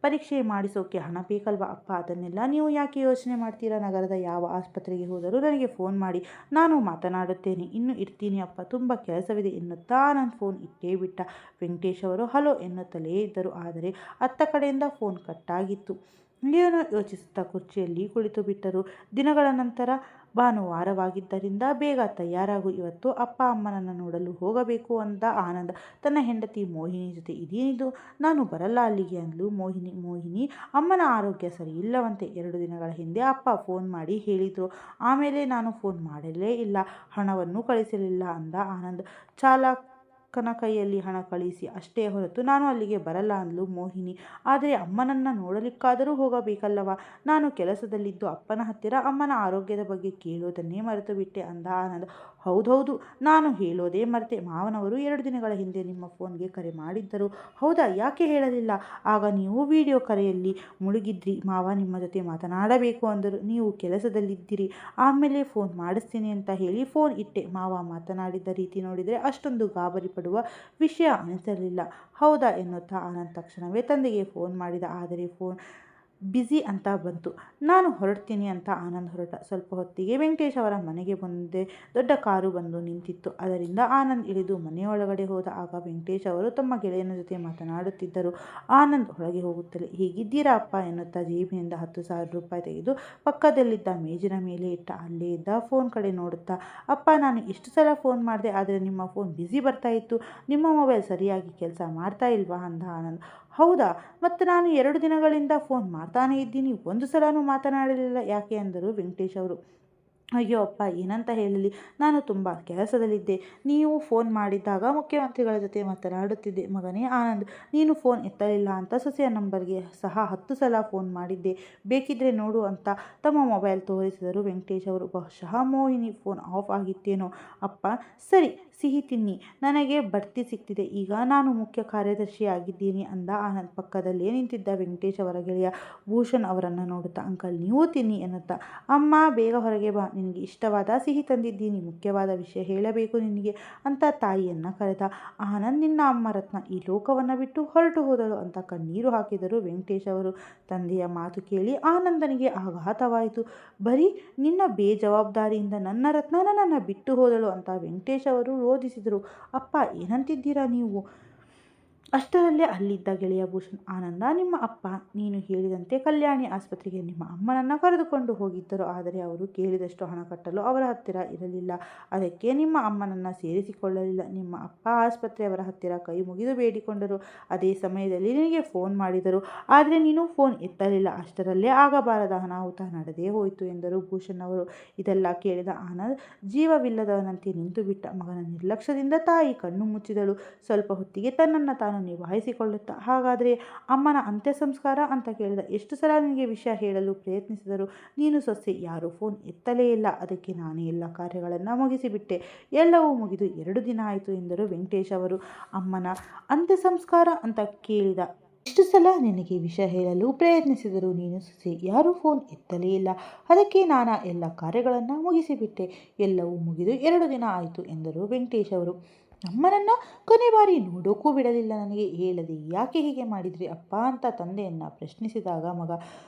ಪರೀಕ್ಷೆ ಮಾಡಿಸೋಕೆ ಹಣ ಬೇಕಲ್ವಾ ಅಪ್ಪ? ಅದನ್ನೆಲ್ಲ ನೀವು ಯಾಕೆ ಯೋಚನೆ ಮಾಡ್ತೀರಾ? ನಗರದ ಯಾವ ಆಸ್ಪತ್ರೆಗೆ ಹೋದರೂ ನನಗೆ ಫೋನ್ ಮಾಡಿ, ನಾನು ಮಾತನಾಡುತ್ತೇನೆ. ಇನ್ನು ಇರ್ತೀನಿ ಅಪ್ಪ, ತುಂಬ ಕೆಲಸವಿದೆ ಎನ್ನುತ್ತಾ ನನ್ನ ಫೋನ್ ಇಟ್ಟೇ ಬಿಟ್ಟ. ವೆಂಕಟೇಶ್ ಅವರು ಹಲೋ ಎನ್ನುತ್ತಲೇ ಇದ್ದರು, ಆದರೆ ಅತ್ತ ಕಡೆಯಿಂದ ಫೋನ್ ಕಟ್ಟಾಗಿತ್ತು. ಏನೋ ಯೋಚಿಸುತ್ತಾ ಕುರ್ಚಿಯಲ್ಲಿ ಕುಳಿತು ಬಿಟ್ಟರು. ದಿನಗಳ ನಂತರ ಭಾನುವಾರವಾಗಿದ್ದರಿಂದ ಬೇಗ ತಯಾರಾಗು, ಇವತ್ತು ಅಪ್ಪ ಅಮ್ಮನನ್ನು ನೋಡಲು ಹೋಗಬೇಕು ಅಂದ ಆನಂದ್ ತನ್ನ ಹೆಂಡತಿ ಮೋಹಿನಿ ಜೊತೆ. ಇದೇನಿದು, ನಾನು ಬರಲ್ಲ ಅಲ್ಲಿಗೆ ಅಂದ್ಲು ಮೋಹಿನಿ. ಅಮ್ಮನ ಆರೋಗ್ಯ ಸರಿ ಇಲ್ಲವಂತೆ. 2 ದಿನಗಳ ಹಿಂದೆ ಅಪ್ಪ ಫೋನ್ ಮಾಡಿ ಹೇಳಿದ್ರು. ಆಮೇಲೆ ನಾನು ಫೋನ್ ಮಾಡಲೇ ಇಲ್ಲ, ಹಣವನ್ನು ಕಳಿಸಲಿಲ್ಲ ಅಂದ ಆನಂದ್. ಚಾಲಕನ ಕೈಯಲ್ಲಿ ಹಣ ಕಳಿಸಿ ಅಷ್ಟೇ ಹೊರತು ನಾನು ಅಲ್ಲಿಗೆ ಬರಲ್ಲ ಅಂದ್ಲು ಮೋಹಿನಿ. ಆದರೆ ಅಮ್ಮನನ್ನು ನೋಡಲಿಕ್ಕಾದರೂ ಹೋಗಬೇಕಲ್ಲವಾ? ನಾನು ಕೆಲಸದಲ್ಲಿದ್ದು ಅಪ್ಪನ ಹತ್ತಿರ ಅಮ್ಮನ ಆರೋಗ್ಯದ ಬಗ್ಗೆ ಕೇಳೋದನ್ನೇ ಮರೆತು ಬಿಟ್ಟೆ ಅಂದ ಆನಂದ್. ಹೌದೌದು, ನಾನು ಹೇಳೋದೇ ಮರೆತೆ. ಮಾವನವರು 2 ದಿನಗಳ ಹಿಂದೆ ನಿಮ್ಮ ಫೋನ್ಗೆ ಕರೆ ಮಾಡಿದ್ದರು. ಹೌದಾ? ಯಾಕೆ ಹೇಳಲಿಲ್ಲ? ಆಗ ನೀವು ವಿಡಿಯೋ ಕರೆಯಲ್ಲಿ ಮುಳುಗಿದ್ರಿ. ಮಾವ ನಿಮ್ಮ ಜೊತೆ ಮಾತನಾಡಬೇಕು ಅಂದರು, ನೀವು ಕೆಲಸದಲ್ಲಿದ್ದಿರಿ. ಆಮೇಲೆ ಫೋನ್ ಮಾಡಿಸ್ತೀನಿ ಅಂತ ಹೇಳಿ ಫೋನ್ ಇಟ್ಟೆ. ಮಾವ ಮಾತನಾಡಿದ ರೀತಿ ನೋಡಿದರೆ ಅಷ್ಟೊಂದು ಗಾಬರಿ ಪಡುವ ವಿಷಯ ಅನಿಸಲಿಲ್ಲ. ಹೌದಾ ಎನ್ನುತ್ತಾ ಆನಂದ್ ತಕ್ಷಣವೇ ತಂದೆಗೆ ಫೋನ್ ಮಾಡಿದ. ಆದರೆ ಫೋನ್ ಬ್ಯುಸಿ ಅಂತ ಬಂತು. ನಾನು ಹೊರಡ್ತೀನಿ ಅಂತ ಆನಂದ್ ಹೊರಟ. ಸ್ವಲ್ಪ ಹೊತ್ತಿಗೆ ವೆಂಕಟೇಶ್ ಅವರ ಮನೆಗೆ ಮುಂದೆ ದೊಡ್ಡ ಕಾರು ಬಂದು ನಿಂತಿತ್ತು. ಅದರಿಂದ ಆನಂದ್ ಇಳಿದು ಮನೆಯೊಳಗಡೆ ಹೋದ. ಆಗ ವೆಂಕಟೇಶ್ ಅವರು ತಮ್ಮ ಗೆಳೆಯನ ಜೊತೆ ಮಾತನಾಡುತ್ತಿದ್ದರು. ಆನಂದ್ ಒಳಗೆ ಹೋಗುತ್ತಲೇ, ಹೇಗಿದ್ದೀರಾ ಅಪ್ಪ ಎನ್ನುತ್ತಾ ಜೇಬಿನಿಂದ 10,000 ರೂಪಾಯಿ ತೆಗೆದು ಪಕ್ಕದಲ್ಲಿದ್ದ ಮೇಜಿನ ಮೇಲೆ ಇಟ್ಟ. ಅಲ್ಲೇ ಇದ್ದ ಫೋನ್ ಕಡೆ ನೋಡುತ್ತಾ, ಅಪ್ಪ, ನಾನು ಎಷ್ಟು ಸಲ ಫೋನ್ ಮಾಡಿದೆ, ಆದರೆ ನಿಮ್ಮ ಫೋನ್ ಬ್ಯುಸಿ ಬರ್ತಾ ಇತ್ತು. ನಿಮ್ಮ ಮೊಬೈಲ್ ಸರಿಯಾಗಿ ಕೆಲಸ ಮಾಡ್ತಾ ಇಲ್ವಾ ಅಂದ ಆನಂದ್. ಹೌದಾ? ಮತ್ತು ನಾನು 2 ದಿನಗಳಿಂದ ಫೋನ್ ಮಾಡ್ತಾನೇ ಇದ್ದೀನಿ, ಒಂದು ಸಲನೂ ಮಾತನಾಡಲಿಲ್ಲ, ಯಾಕೆ ಅಂದರು ವೆಂಕಟೇಶ್ ಅವರು. ಅಯ್ಯೋ ಅಪ್ಪ, ಏನಂತ ಹೇಳಲಿ, ನಾನು ತುಂಬ ಕೆಲಸದಲ್ಲಿದ್ದೆ. ನೀವು ಫೋನ್ ಮಾಡಿದ್ದಾಗ ಮುಖ್ಯಮಂತ್ರಿಗಳ ಜೊತೆ ಮಾತನಾಡುತ್ತಿದ್ದೆ. ಮಗನೇ ಆನಂದ್, ನೀನು ಫೋನ್ ಎತ್ತಲಿಲ್ಲ ಅಂತ ಸೊಸೆಯ ನಂಬರ್ಗೆ ಸಹ 10 ಸಲ ಫೋನ್ ಮಾಡಿದ್ದೆ, ಬೇಕಿದ್ರೆ ನೋಡು ಅಂತ ತಮ್ಮ ಮೊಬೈಲ್ ತೋರಿಸಿದರು ವೆಂಕಟೇಶ್ ಅವರು. ಬಹುಶಃ ಮೋಹಿನಿ ಫೋನ್ ಆಫ್ ಆಗಿತ್ತೇನೋ. ಅಪ್ಪ, ಸರಿ, ಸಿಹಿ ತಿನ್ನಿ, ನನಗೆ ಬಡ್ತಿ ಸಿಕ್ತಿದೆ. ಈಗ ನಾನು ಮುಖ್ಯ ಕಾರ್ಯದರ್ಶಿಯಾಗಿದ್ದೀನಿ ಅಂದ ಆನಂದ್. ಪಕ್ಕದಲ್ಲೇ ನಿಂತಿದ್ದ ವೆಂಕಟೇಶ್ ಅವರ ಗೆಳೆಯ ಭೂಷಣ್ ಅವರನ್ನು ನೋಡುತ್ತಾ, ಅಂಕಲ್, ನೀವು ತಿನ್ನಿ ಎನ್ನುತ್ತಾ, ಅಮ್ಮ ಬೇಗ ಹೊರಗೆ ಬಾ, ನಿನಗೆ ಇಷ್ಟವಾದ ಸಿಹಿ ತಂದಿದ್ದೀನಿ, ಮುಖ್ಯವಾದ ವಿಷಯ ಹೇಳಬೇಕು ನಿನಗೆ ಅಂತ ತಾಯಿಯನ್ನು ಕರೆದ. ಆನಂದ್, ನಿನ್ನ ಅಮ್ಮ ರತ್ನ ಈ ಲೋಕವನ್ನು ಬಿಟ್ಟು ಹೊರಟು ಹೋದಳು ಅಂತ ಕಣ್ಣೀರು ಹಾಕಿದರು ವೆಂಕಟೇಶ್ ಅವರು. ತಂದೆಯ ಮಾತು ಕೇಳಿ ಆನಂದನಿಗೆ ಆಘಾತವಾಯಿತು. ಬರೀ ನಿನ್ನ ಬೇಜವಾಬ್ದಾರಿಯಿಂದ ನನ್ನ ರತ್ನ ನನ್ನನ್ನು ಬಿಟ್ಟು ಹೋದಳು ಅಂತ ವೆಂಕಟೇಶ್ ಅವರು ರೋಧಿಸಿದರು. ಅಪ್ಪ, ಏನಂತಿದ್ದೀರಾ ನೀವು? ಅಷ್ಟರಲ್ಲೇ ಅಲ್ಲಿದ್ದ ಗೆಳೆಯ ಭೂಷಣ್, ಆನಂದ, ನಿಮ್ಮ ಅಪ್ಪ ನೀನು ಹೇಳಿದಂತೆ ಕಲ್ಯಾಣಿ ಆಸ್ಪತ್ರೆಗೆ ನಿಮ್ಮ ಅಮ್ಮನನ್ನು ಕರೆದುಕೊಂಡು ಹೋಗಿದ್ದರು. ಆದರೆ ಅವರು ಕೇಳಿದಷ್ಟು ಹಣ ಕಟ್ಟಲು ಅವರ ಹತ್ತಿರ ಇರಲಿಲ್ಲ. ಅದಕ್ಕೆ ನಿಮ್ಮ ಅಮ್ಮನನ್ನು ಸೇರಿಸಿಕೊಳ್ಳಲಿಲ್ಲ. ನಿಮ್ಮ ಅಪ್ಪ ಆಸ್ಪತ್ರೆಯವರ ಹತ್ತಿರ ಕೈ ಮುಗಿದು ಬೇಡಿಕೊಂಡರು. ಅದೇ ಸಮಯದಲ್ಲಿ ನಿನಗೆ ಫೋನ್ ಮಾಡಿದರು, ಆದರೆ ನೀನು ಫೋನ್ ಎತ್ತಲಿಲ್ಲ. ಅಷ್ಟರಲ್ಲೇ ಆಗಬಾರದ ಅನಾಹುತ ನಡೆದೇ ಹೋಯಿತು ಎಂದರು ಭೂಷಣ್ ಅವರು. ಇದೆಲ್ಲ ಕೇಳಿದ ಆನಂದ್ ಜೀವವಿಲ್ಲದವನಂತೆ ನಿಂತು ಬಿಟ್ಟ. ಮಗನ ನಿರ್ಲಕ್ಷ್ಯದಿಂದ ತಾಯಿ ಕಣ್ಣು ಮುಚ್ಚಿದಳು. ಸ್ವಲ್ಪ ಹೊತ್ತಿಗೆ ತನ್ನನ್ನು ತಾನು ನಿಭಾಯಿಸಿಕೊಳ್ಳುತ್ತಾ, ಹಾಗಾದರೆ ಅಮ್ಮನ ಅಂತ್ಯ ಸಂಸ್ಕಾರ ಅಂತ ಕೇಳಿದ. ಎಷ್ಟು ಸಲ ನಿನಗೆ ವಿಷಯ ಹೇಳಲು ಪ್ರಯತ್ನಿಸಿದರು, ನೀನು ಸೊಸೆ, ಯಾರೂ ಫೋನ್ ಎತ್ತಲೇ ಇಲ್ಲ. ಅದಕ್ಕೆ ನಾನೇ ಎಲ್ಲ ಕಾರ್ಯಗಳನ್ನು ಮುಗಿಸಿಬಿಟ್ಟೆ. ಎಲ್ಲವೂ ಮುಗಿದು 2 ದಿನ ಆಯಿತು ಎಂದರು ವೆಂಕಟೇಶ್ ಅವರು. ಅಮ್ಮನ ಅಂತ್ಯ ಸಂಸ್ಕಾರ ಅಂತ ಕೇಳಿದ. ಎಷ್ಟು ಸಲ ನಿನಗೆ ವಿಷಯ ಹೇಳಲು ಪ್ರಯತ್ನಿಸಿದರು, ನೀನು ಸೊಸೆ, ಯಾರೂ ಫೋನ್ ಎತ್ತಲೇ ಇಲ್ಲ. ಅದಕ್ಕೆ ನಾನು ಎಲ್ಲ ಕಾರ್ಯಗಳನ್ನು ಮುಗಿಸಿಬಿಟ್ಟೆ. ಎಲ್ಲವೂ ಮುಗಿದು 2 ದಿನ ಆಯಿತು ಎಂದರು ವೆಂಕಟೇಶ್ ಅವರು. ಅಮ್ಮನನ್ನು ಕೊನೆ ಬಾರಿ ನೋಡೋಕ್ಕೂ ಬಿಡಲಿಲ್ಲ ನನಗೆ, ಹೇಳದೆ ಯಾಕೆ ಹೀಗೆ ಮಾಡಿದ್ರಿ ಅಪ್ಪ ಅಂತ ತಂದೆಯನ್ನು ಪ್ರಶ್ನಿಸಿದಾಗ ಮಗ,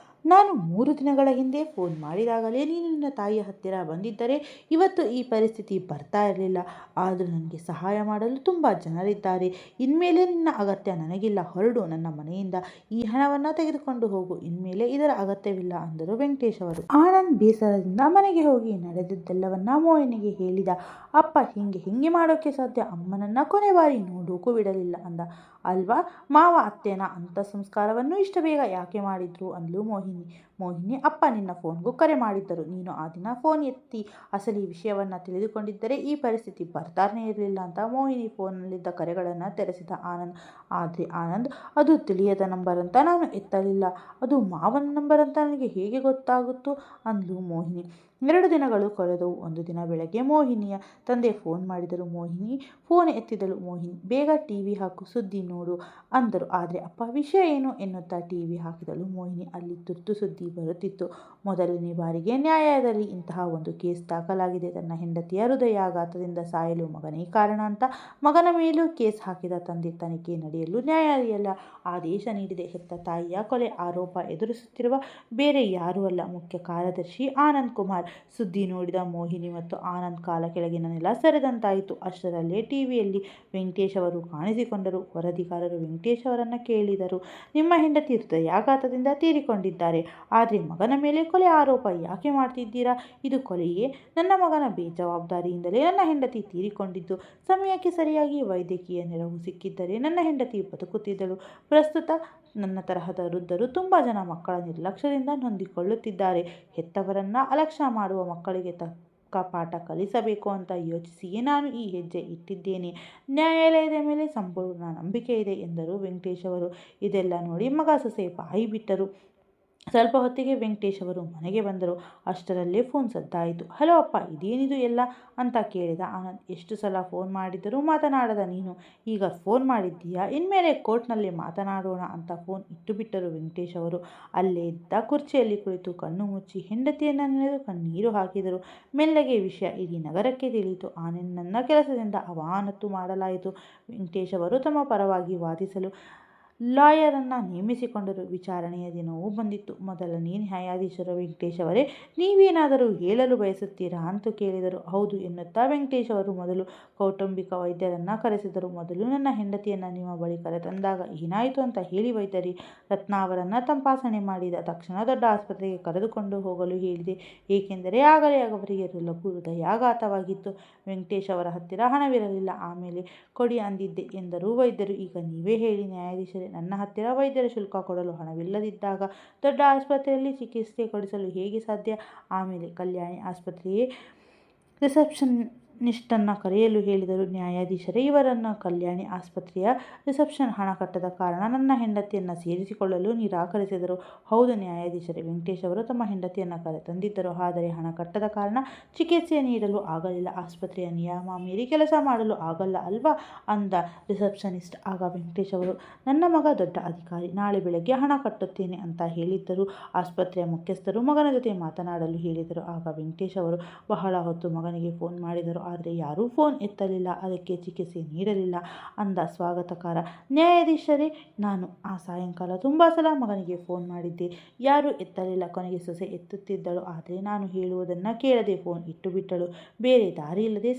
ನಾನು 3 ದಿನಗಳ ಹಿಂದೆ ಫೋನ್ ಮಾಡಿದಾಗಲೇ ನೀನು ನಿನ್ನ ತಾಯಿಯ ಹತ್ತಿರ ಬಂದಿದ್ದರೆ ಇವತ್ತು ಈ ಪರಿಸ್ಥಿತಿ ಬರ್ತಾ ಇರಲಿಲ್ಲ. ಆದರೂ ನನಗೆ ಸಹಾಯ ಮಾಡಲು ತುಂಬ ಜನರಿದ್ದಾರೆ. ಇನ್ಮೇಲೆ ನಿನ್ನ ಅಗತ್ಯ ನನಗಿಲ್ಲ, ಹೊರಡು ನನ್ನ ಮನೆಯಿಂದ. ಈ ಹಣವನ್ನು ತೆಗೆದುಕೊಂಡು ಹೋಗು, ಇನ್ಮೇಲೆ ಇದರ ಅಗತ್ಯವಿಲ್ಲ ಅಂದರು ವೆಂಕಟೇಶ್ ಅವರು. ಆನಂದ್ ಬೇಸರದಿಂದ ಮನೆಗೆ ಹೋಗಿ ನಡೆದಿದ್ದೆಲ್ಲವನ್ನ ಮೋಹಿನಿಗೆ ಹೇಳಿದ. ಅಪ್ಪ ಹಿಂಗೆ ಮಾಡೋಕ್ಕೆ ಸಾಧ್ಯ? ಅಮ್ಮನನ್ನು ಕೊನೆ ಬಾರಿ ನೋಡೋಕ್ಕೂ ಬಿಡಲಿಲ್ಲ ಅಂದ. ಅಲ್ವಾ? ಮಾವ ಅತ್ತೆನ ಅಂಥ ಸಂಸ್ಕಾರವನ್ನು ಇಷ್ಟ ಬೇಗ ಯಾಕೆ ಮಾಡಿದ್ರು ಅಂದ್ಲು ಮೋಹಿನಿ. ಮೋಹಿನಿ, ಅಪ್ಪ ನಿನ್ನ ಫೋನ್ಗೂ ಕರೆ ಮಾಡಿದ್ದರು. ನೀನು ಆ ದಿನ ಫೋನ್ ಎತ್ತಿ ಅಸಲಿ ವಿಷಯವನ್ನು ತಿಳಿದುಕೊಂಡಿದ್ದರೆ ಈ ಪರಿಸ್ಥಿತಿ ಬರ್ತಾನೇ ಇರಲಿಲ್ಲ ಅಂತ ಮೋಹಿನಿ ಫೋನ್ನಲ್ಲಿದ್ದ ಕರೆಗಳನ್ನು ತೆರೆಸಿದ ಆನಂದ್. ಆದರೆ ಆನಂದ್, ಅದು ತಿಳಿಯದ ನಂಬರ್ ಅಂತ ನಾನು ಎತ್ತಲಿಲ್ಲ. ಅದು ಮಾವನ ನಂಬರ್ ಅಂತ ನನಗೆ ಹೇಗೆ ಗೊತ್ತಾಗುತ್ತೋ ಅಂದ್ಲು ಮೋಹಿನಿ. 2 ದಿನಗಳು ಕಳೆದವು. ಒಂದು ದಿನ ಬೆಳಗ್ಗೆ ಮೋಹಿನಿಯ ತಂದೆ ಫೋನ್ ಮಾಡಿದರು. ಮೋಹಿನಿ ಫೋನ್ ಎತ್ತಿದಳು. ಮೋಹಿನಿ, ಬೇಗ ಟಿವಿ ಹಾಕು, ಸುದ್ದಿ ನೋಡು ಅಂದರು. ಆದರೆ ಅಪ್ಪ, ವಿಷಯ ಏನು ಎನ್ನುತ್ತಾ ಟಿವಿ ಹಾಕಿದಳು ಮೋಹಿನಿ. ಅಲ್ಲಿ ತುರ್ತು ಸುದ್ದಿ ಬರುತ್ತಿತ್ತು. ಮೊದಲನೇ ಬಾರಿಗೆ ನ್ಯಾಯಾಲಯದಲ್ಲಿ ಇಂತಹ ಒಂದು ಕೇಸ್ ದಾಖಲಾಗಿದೆ. ತನ್ನ ಹೆಂಡತಿಯ ಹೃದಯಾಘಾತದಿಂದ ಸಾಯಲು ಮಗನೇ ಕಾರಣ ಅಂತ ಮಗನ ಮೇಲೂ ಕೇಸ್ ಹಾಕಿದ ತಂದೆ ತನಿಖೆ ನಡೆಯಲು ನ್ಯಾಯಾಲಯ ಆದೇಶ ನೀಡಿದೆ. ಹೆತ್ತ ತಾಯಿಯ ಕೊಲೆ ಆರೋಪ ಎದುರಿಸುತ್ತಿರುವ ಬೇರೆ ಯಾರೂ ಅಲ್ಲ, ಮುಖ್ಯ ಕಾರ್ಯದರ್ಶಿ ಆನಂದ್ ಕುಮಾರ್. ಸುದ್ದಿ ನೋಡಿದ ಮೋಹಿನಿ ಮತ್ತು ಆನಂದ್ ಕಾಲ ಕೆಳಗಿನ ನೆಲ ಸರಿದಂತಾಯಿತು. ಅಷ್ಟರಲ್ಲೇ ಟಿವಿಯಲ್ಲಿ ವೆಂಕಟೇಶ್ ಅವರು ಕಾಣಿಸಿಕೊಂಡರು. ವರದಿಗಾರರು ವೆಂಕಟೇಶ್ ಅವರನ್ನು ಕೇಳಿದರು, ನಿಮ್ಮ ಹೆಂಡತಿ ಹೃದಯಾಘಾತದಿಂದ ತೀರಿಕೊಂಡಿದ್ದಾರೆ, ಆದರೆ ಮಗನ ಮೇಲೆ ಕೊಲೆ ಆರೋಪ ಯಾಕೆ ಮಾಡ್ತಿದ್ದೀರಾ? ಇದು ಕೊಲೆಯೇ? ನನ್ನ ಮಗನ ಬೇಜವಾಬ್ದಾರಿಯಿಂದಲೇ ನನ್ನ ಹೆಂಡತಿ ತೀರಿಕೊಂಡಿದ್ದು. ಸಮಯಕ್ಕೆ ಸರಿಯಾಗಿ ವೈದ್ಯಕೀಯ ನೆರವು ಸಿಕ್ಕಿದ್ದರೆ ನನ್ನ ಹೆಂಡತಿ ಬದುಕುತ್ತಿದ್ದಳು. ಪ್ರಸ್ತುತ ನನ್ನ ತರಹದ ವೃದ್ಧರು ತುಂಬ ಜನ ಮಕ್ಕಳ ನಿರ್ಲಕ್ಷ್ಯದಿಂದ ನೊಂದಿಕೊಳ್ಳುತ್ತಿದ್ದಾರೆ. ಹೆತ್ತವರನ್ನ ಅಲಕ್ಷ್ಯ ಮಾಡುವ ಮಕ್ಕಳಿಗೆ ತಕ್ಕ ಪಾಠ ಕಲಿಸಬೇಕು ಅಂತ ಯೋಚಿಸಿಯೇ ನಾನು ಈ ಹೆಜ್ಜೆ ಇಟ್ಟಿದ್ದೇನೆ. ನ್ಯಾಯಾಲಯದ ಮೇಲೆ ಸಂಪೂರ್ಣ ನಂಬಿಕೆ ಇದೆ ಎಂದರು ವೆಂಕಟೇಶ್ ಅವರು. ಇದೆಲ್ಲ ನೋಡಿ ಮಗ ಸೊಸೆ ಬಾಯಿ ಬಿಟ್ಟರು. ಸ್ವಲ್ಪ ಹೊತ್ತಿಗೆ ವೆಂಕಟೇಶ್ ಅವರು ಮನೆಗೆ ಬಂದರು. ಅಷ್ಟರಲ್ಲೇ ಫೋನ್ ಸದ್ದಾಯಿತು. ಹಲೋ ಅಪ್ಪ, ಇದೇನಿದು ಎಲ್ಲ ಅಂತ ಕೇಳಿದ ಆನಂದ್. ಎಷ್ಟು ಸಲ ಫೋನ್ ಮಾಡಿದರೂ ಮಾತನಾಡದ ನೀನು ಈಗ ಫೋನ್ ಮಾಡಿದ್ದೀಯಾ? ಇನ್ಮೇಲೆ ಕೋರ್ಟ್ನಲ್ಲಿ ಮಾತನಾಡೋಣ ಅಂತ ಫೋನ್ ಇಟ್ಟು ಬಿಟ್ಟರು ವೆಂಕಟೇಶ್ ಅವರು. ಅಲ್ಲೇ ಇದ್ದ ಕುರ್ಚಿಯಲ್ಲಿ ಕುಳಿತು ಕಣ್ಣು ಮುಚ್ಚಿ ಹೆಂಡತಿಯನ್ನು ನೆನೆದು ಕಣ್ಣೀರು ಹಾಕಿದರು. ಮೆಲ್ಲಗೆ ವಿಷಯ ಇಡೀ ನಗರಕ್ಕೆ ತಿಳಿಯಿತು. ಆನಂದನ್ನ ಕೆಲಸದಿಂದ ಅಮಾನತು ಮಾಡಲಾಯಿತು. ವೆಂಕಟೇಶ್ ಅವರು ತಮ್ಮ ಪರವಾಗಿ ವಾದಿಸಲು ಲಾಯರನ್ನು ನೇಮಿಸಿಕೊಂಡರು. ವಿಚಾರಣೆಯ ದಿನವೂ ಬಂದಿತ್ತು. ಮೊದಲನೇ ನ್ಯಾಯಾಧೀಶರು ವೆಂಕಟೇಶ್ ಅವರೇ, ನೀವೇನಾದರೂ ಹೇಳಲು ಬಯಸುತ್ತೀರಾ ಅಂತ ಕೇಳಿದರು. ಹೌದು ಎನ್ನುತ್ತಾ ವೆಂಕಟೇಶ್ ಅವರು ಮೊದಲು ಕೌಟುಂಬಿಕ ವೈದ್ಯರನ್ನು ಕರೆಸಿದರು. ಮೊದಲು ನನ್ನ ಹೆಂಡತಿಯನ್ನು ನಿಮ್ಮ ಬಳಿ ಕರೆತಂದಾಗ ಏನಾಯಿತು ಅಂತ ಹೇಳಿ ವೈದ್ಯರಿ. ರತ್ನ ಅವರನ್ನು ತಪಾಸಣೆ ಮಾಡಿದ ತಕ್ಷಣ ದೊಡ್ಡ ಆಸ್ಪತ್ರೆಗೆ ಕರೆದುಕೊಂಡು ಹೋಗಲು ಹೇಳಿದೆ, ಏಕೆಂದರೆ ಆಗಲೇ ಅವರಿಗೆ ಲಘು ಹೃದಯಾಘಾತವಾಗಿತ್ತು. ವೆಂಕಟೇಶ್ ಅವರ ಹತ್ತಿರ ಹಣವಿರಲಿಲ್ಲ. ಆಮೇಲೆ ಕೊಡಿ ಅಂದಿದ್ದೆ ಎಂದರು ವೈದ್ಯರು. ಈಗ ನೀವೇ ಹೇಳಿ ನ್ಯಾಯಾಧೀಶರೇ, ನನ್ನ ಹತ್ತಿರ ವೈದ್ಯರ ಶುಲ್ಕ ಕೊಡಲು ಹಣವಿಲ್ಲದಿದ್ದಾಗ ದೊಡ್ಡ ಆಸ್ಪತ್ರೆಯಲ್ಲಿ ಚಿಕಿತ್ಸೆ ಕೊಡಿಸಲು ಹೇಗೆ ಸಾಧ್ಯ? ಆಮೇಲೆ ಕಲ್ಯಾಣಿ ಆಸ್ಪತ್ರೆಯೇ ರಿಸೆಪ್ಷನಿಸ್ಟನ್ನು ಕರೆಯಲು ಹೇಳಿದರು. ನ್ಯಾಯಾಧೀಶರೇ, ಇವರನ್ನು ಕಲ್ಯಾಣಿ ಆಸ್ಪತ್ರೆಯ ರಿಸೆಪ್ಷನ್ ಹಣ ಕಟ್ಟದ ಕಾರಣ ನನ್ನ ಹೆಂಡತಿಯನ್ನು ಸೇರಿಸಿಕೊಳ್ಳಲು ನಿರಾಕರಿಸಿದರು. ಹೌದು ನ್ಯಾಯಾಧೀಶರೇ, ವೆಂಕಟೇಶ್ ಅವರು ತಮ್ಮ ಹೆಂಡತಿಯನ್ನು ಕರೆತಂದಿದ್ದರು. ಆದರೆ ಹಣ ಕಟ್ಟದ ಕಾರಣ ಚಿಕಿತ್ಸೆ ನೀಡಲು ಆಗಲಿಲ್ಲ. ಆಸ್ಪತ್ರೆಯ ನಿಯಮ ಮೀರಿ ಕೆಲಸ ಮಾಡಲು ಆಗಲ್ಲ ಅಲ್ವಾ ಅಂದ ರಿಸೆಪ್ಷನಿಸ್ಟ್. ಆಗ ವೆಂಕಟೇಶ್ ಅವರು, ನನ್ನ ಮಗ ದೊಡ್ಡ ಅಧಿಕಾರಿ, ನಾಳೆ ಬೆಳಗ್ಗೆ ಹಣ ಕಟ್ಟುತ್ತೇನೆ ಅಂತ ಹೇಳಿದ್ದರು. ಆಸ್ಪತ್ರೆಯ ಮುಖ್ಯಸ್ಥರು ಮಗನ ಜೊತೆ ಮಾತನಾಡಲು ಹೇಳಿದರು. ಆಗ ವೆಂಕಟೇಶ್ ಅವರು ಬಹಳ ಹೊತ್ತು ಮಗನಿಗೆ ಫೋನ್ ಮಾಡಿದರು. ಆದರೆ ಯಾರೂ ಫೋನ್ ಎತ್ತಲಿಲ್ಲ. ಅದಕ್ಕೆ ಚಿಕಿತ್ಸೆ ನೀಡಲಿಲ್ಲ ಅಂದ ಸ್ವಾಗತಕಾರ. ನ್ಯಾಯಾಧೀಶರೇ, ನಾನು ಆ ಸಾಯಂಕಾಲ ತುಂಬ ಸಲ ಮಗನಿಗೆ ಫೋನ್ ಮಾಡಿದ್ದೆ, ಯಾರೂ ಎತ್ತಲಿಲ್ಲ. ಕೊನೆಗೆ ಸೊಸೆ ಎತ್ತುತ್ತಿದ್ದಳು. ಆದರೆ ನಾನು ಹೇಳುವುದನ್ನು ಕೇಳದೆ ಫೋನ್ ಇಟ್ಟು ಬಿಟ್ಟಳು. ಬೇರೆ ದಾರಿ ಇಲ್ಲದೆ